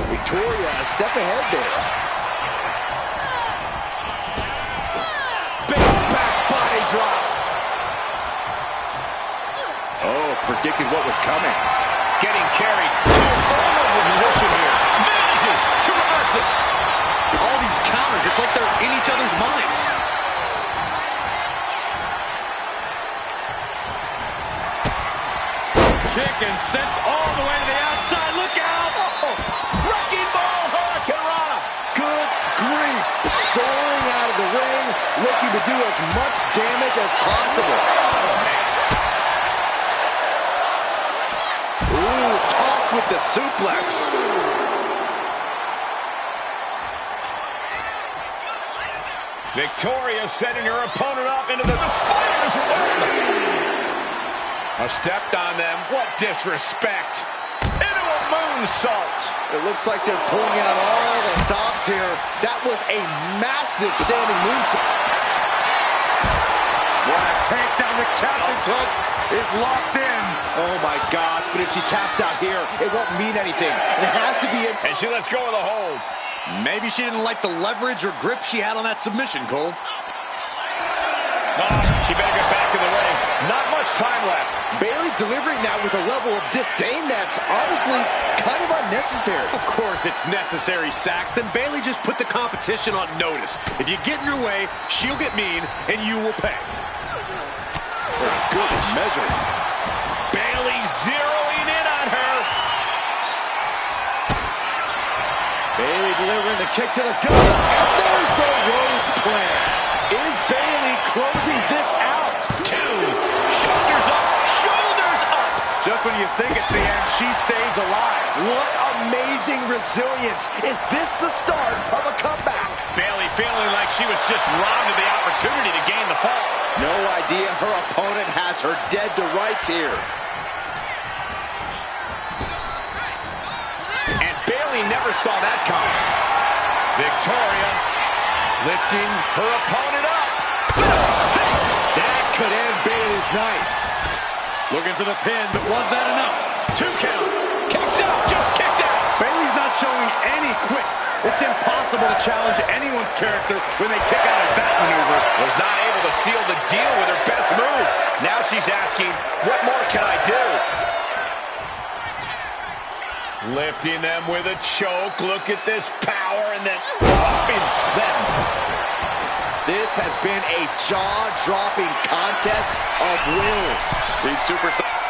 Speaker 3: Victoria a step ahead there.
Speaker 1: Big back body drop.
Speaker 3: Oh, predicted what was coming.
Speaker 1: Getting carried to a vulnerable position here. Manages to reverse it.
Speaker 4: All these counters, it's like they're in each other's minds.
Speaker 1: Kick and sent all the way to the outside. Look out! Oh, wrecking ball, Hurricanrana.
Speaker 3: Good grief. Soaring out of the ring, looking to do as much damage as possible. Ooh, tossed with the suplex.
Speaker 1: Victoria setting her opponent up into the spider's web. Stepped on them. What disrespect. Into a moonsault.
Speaker 3: It looks like they're pulling out all the stops here. That was a massive standing moonsault.
Speaker 1: What a takedown. The count
Speaker 4: Cloves hook is locked in.
Speaker 3: Oh my gosh, but if she taps out here, it won't mean anything. It has to be in.
Speaker 1: And she lets go of the holds.
Speaker 4: Maybe she didn't like the leverage or grip she had on that submission, Cole.
Speaker 1: Oh, she better get back in the ring.
Speaker 3: Not much time left. Bayley delivering that with a level of disdain that's honestly kind of unnecessary.
Speaker 4: Of course it's necessary, Saxton. Bayley just put the competition on notice. If you get in your way, she'll get mean, and you will pay.
Speaker 3: Good measure.
Speaker 1: Bayley zeroing in on her.
Speaker 3: Bayley delivering the kick to the gut. And there's the rose plant. Is Bayley closing this out?
Speaker 1: 2. Shoulders up. Shoulders up.
Speaker 4: Just when you think it's the end, she stays alive.
Speaker 3: What amazing resilience. Is this the start of a comeback?
Speaker 1: Bayley feeling like she was just robbed of the opportunity to gain the fall.
Speaker 3: No idea her opponent has her dead to rights here.
Speaker 1: And Bayley never saw that coming. Victoria lifting her opponent up.
Speaker 3: That could end Bayley's night.
Speaker 4: Looking for the pin, but was that enough?
Speaker 1: 2 count. Kicks out. Just kicked out.
Speaker 4: Bayley's not showing any quit. It's impossible to challenge anyone's character when they kick out of that maneuver.
Speaker 1: Was not able to seal the deal with her best move. Now she's asking, what more can I do? Lifting them with a choke. Look at this power and then dropping them.
Speaker 3: This has been a jaw-dropping contest of wills.
Speaker 4: These superstars.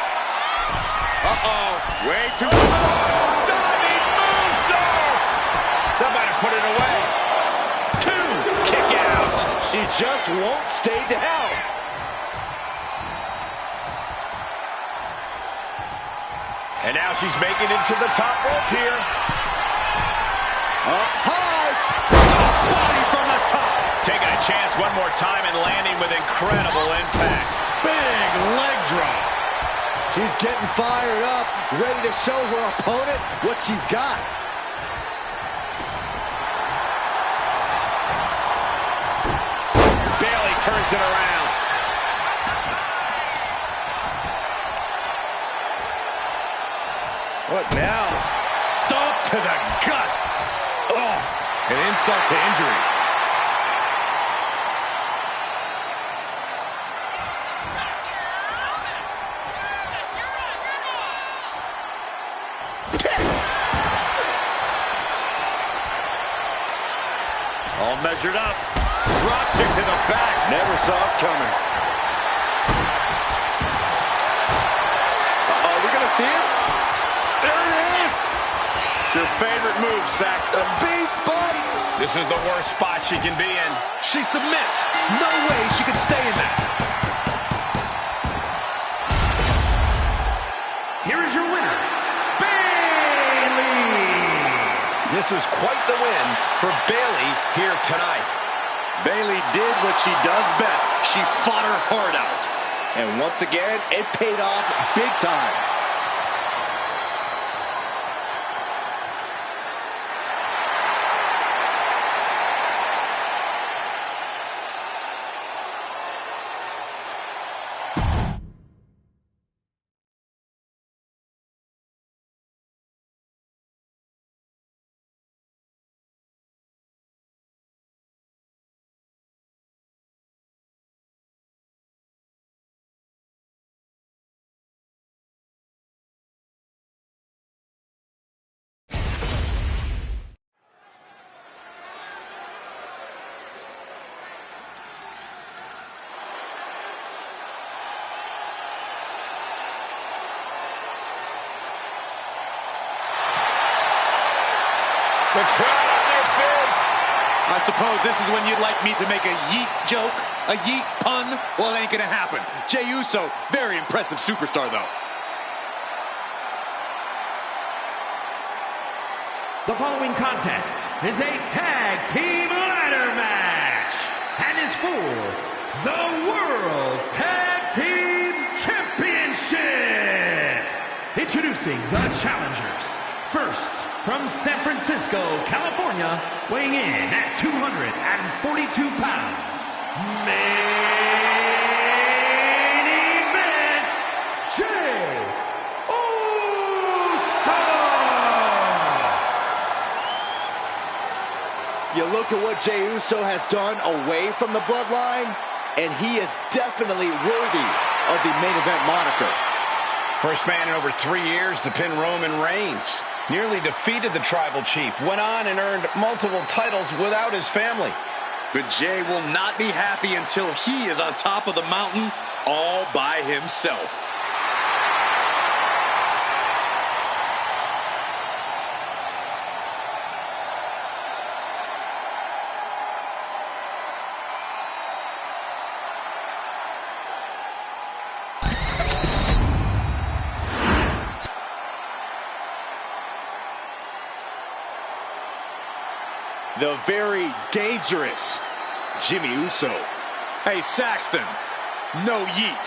Speaker 1: Uh-oh. Way too long. Diving moonsault. That might have put it away. 2. Kick out.
Speaker 3: She just won't stay down.
Speaker 1: And now she's making it to the top rope here.
Speaker 3: Up high.
Speaker 4: Body from the top.
Speaker 1: Taking a chance one more time and landing with incredible impact.
Speaker 4: Big leg drop.
Speaker 3: She's getting fired up, ready to show her opponent what she's got.
Speaker 1: Bayley turns it around.
Speaker 3: What now?
Speaker 4: Stomp to the guts. Oh, an insult to injury. All measured up. Drop kick to the back.
Speaker 3: Never saw it coming. Uh-oh, we're going to see it? There it is!
Speaker 4: It's your favorite move, Saxton.
Speaker 3: Beef bite!
Speaker 1: This is the worst spot she can be in.
Speaker 4: She submits. No way she could stay in that.
Speaker 2: Here is your winner, Bayley.
Speaker 1: This was quite the win for Bayley here tonight.
Speaker 4: Bayley did what she does best. She fought her heart out.
Speaker 3: And once again, it paid off big time.
Speaker 1: The crowd on their feet.
Speaker 4: I suppose this is when you'd like me to make a yeet joke, a yeet pun. Well, it ain't gonna happen. Jey Uso, very impressive superstar, though.
Speaker 2: The following contest is a tag team ladder match and is for the World Tag Team Championship. Introducing the challengers. First, from San Francisco, California, weighing in at 242 pounds, main event.
Speaker 3: look at what Jey Uso has done away from the bloodline, and he is definitely worthy of the main event moniker.
Speaker 1: First man in over 3 years to pin Roman Reigns. Nearly defeated the Tribal Chief. Went on and earned multiple titles without his family.
Speaker 4: But Jey will not be happy until he is on top of the mountain all by himself.
Speaker 3: The very dangerous Jimmy Uso.
Speaker 4: Hey, Saxton, no yeet.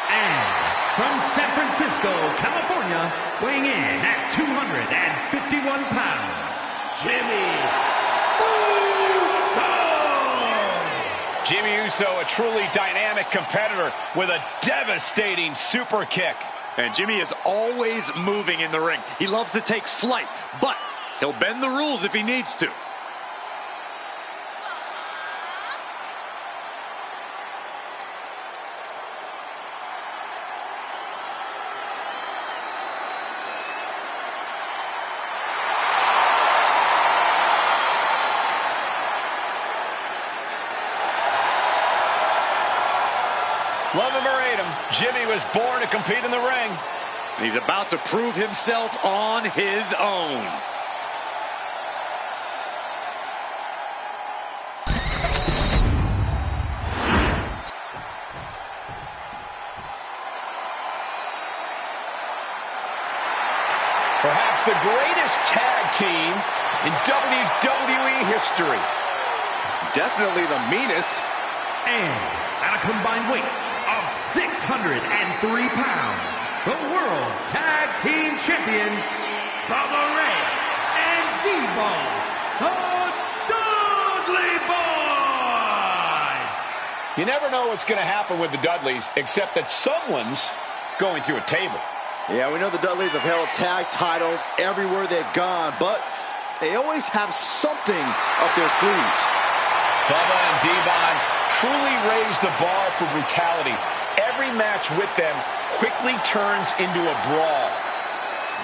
Speaker 2: And from San Francisco, California, weighing in at 251 pounds, Jimmy Uso!
Speaker 1: Jimmy Uso, a truly dynamic competitor with a devastating super kick.
Speaker 4: And Jimmy is always moving in the ring. He loves to take flight, but he'll bend the rules if he needs to.
Speaker 1: Love him or hate him, Jimmy was born to compete in the ring.
Speaker 4: He's about to prove himself on his own.
Speaker 1: Perhaps the greatest tag team in WWE history.
Speaker 3: Definitely the meanest.
Speaker 2: And at a combined weight of 603 pounds, the World Tag Team Champions, Bubba Ray and Devo, the Dudley Boys!
Speaker 1: You never know what's going to happen with the Dudleys, except that someone's going through a table.
Speaker 3: Yeah, we know the Dudleys have held tag titles everywhere they've gone, but they always have something up their sleeves.
Speaker 1: Bubba and Devon truly raised the bar for brutality. Every match with them quickly turns into a brawl.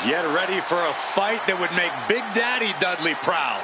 Speaker 4: Get ready for a fight that would make Big Daddy Dudley proud.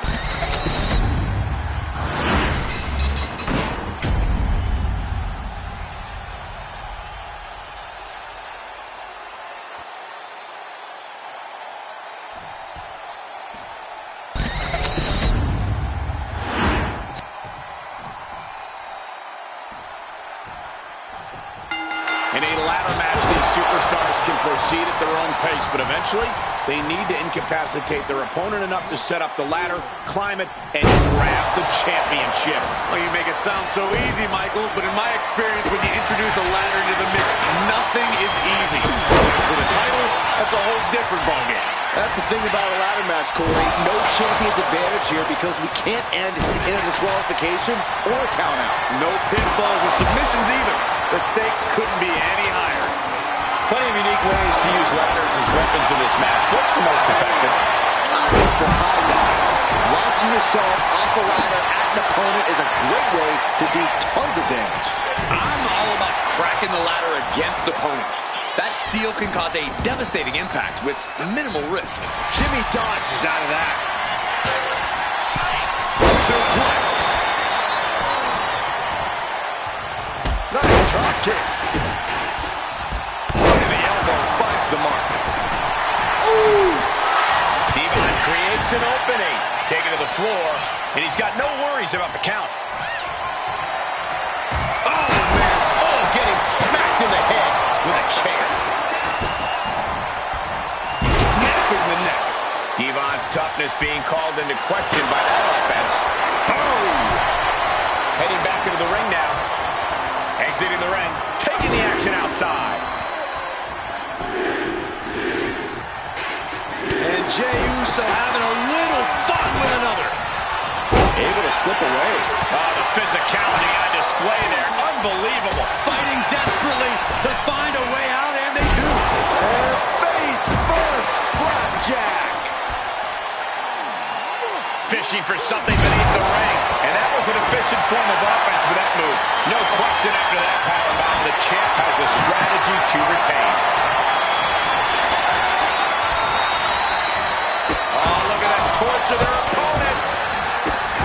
Speaker 1: In a ladder match, these superstars can proceed at their own pace, but eventually they need to incapacitate their opponent enough to set up the ladder, climb it, and grab the championship.
Speaker 4: Well, you make it sound so easy, Michael, but in my experience, when you introduce a ladder into the mix, nothing is easy. As for the title, that's a whole different ballgame.
Speaker 3: That's the thing about a ladder match, Corey. No champion's advantage here because we can't end in a disqualification or a countout.
Speaker 4: No pinfalls or submissions even. The stakes couldn't be any higher.
Speaker 1: Plenty of unique ways to use ladders as weapons in this match. What's the most effective?
Speaker 3: I think for high dives, launching yourself off a ladder at an opponent is a great way to do tons of damage.
Speaker 4: I'm all about cracking the ladder against opponents. That steel can cause a devastating impact with minimal risk.
Speaker 3: Jimmy dodges out of that.
Speaker 4: Suplex.
Speaker 3: Nice drop kick.
Speaker 4: And the elbow finds the mark.
Speaker 3: Ooh.
Speaker 1: Devon creates an opening. Taken to the floor, and he's got no worries about the count. Oh, man. Oh, getting smacked in the head with a chair.
Speaker 4: Snapping the neck.
Speaker 1: Devon's toughness being called into question by that offense. Oh! Heading back into the ring now. Exiting the ring. Taking the action outside.
Speaker 4: And Jey Uso having a little fun with another.
Speaker 3: Able to slip away.
Speaker 1: Oh, the physicality on display there. Unbelievable.
Speaker 4: Fighting desperately to find a way out, and they do.
Speaker 3: And face first, Blackjack.
Speaker 1: Fish fishing for something beneath the ring. And that was an efficient form of offense with that move. No question after that powerbomb, the champ has a strategy to retain. Oh, look at that torture their opponent.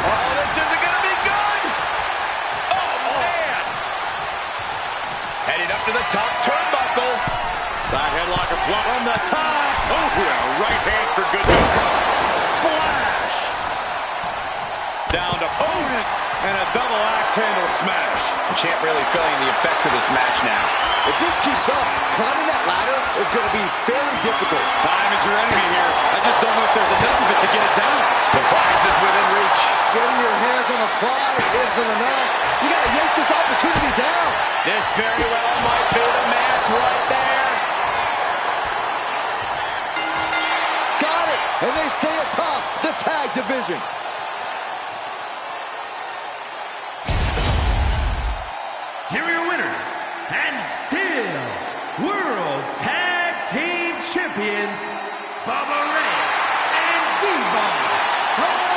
Speaker 1: Oh, this isn't going to be good. Oh, man. Heading up to the top turnbuckle. Side headlocker plump from the top. Oh, a right hand for good measure. Splash. Down to opponent. And a double axe handle smash. The champ really feeling the effects of this match now.
Speaker 3: If this keeps up, climbing that ladder is going to be very difficult.
Speaker 4: Time is your enemy here. I just don't know if there's enough of it to get it down.
Speaker 1: The prize is within reach.
Speaker 3: Getting your hands on the prize isn't enough. You got to yank this opportunity down.
Speaker 1: This very well might be the match right there.
Speaker 3: Got it. And they stay atop the tag division.
Speaker 2: Here are your winners, and still World Tag Team Champions, Bubba Ray and D-Ball.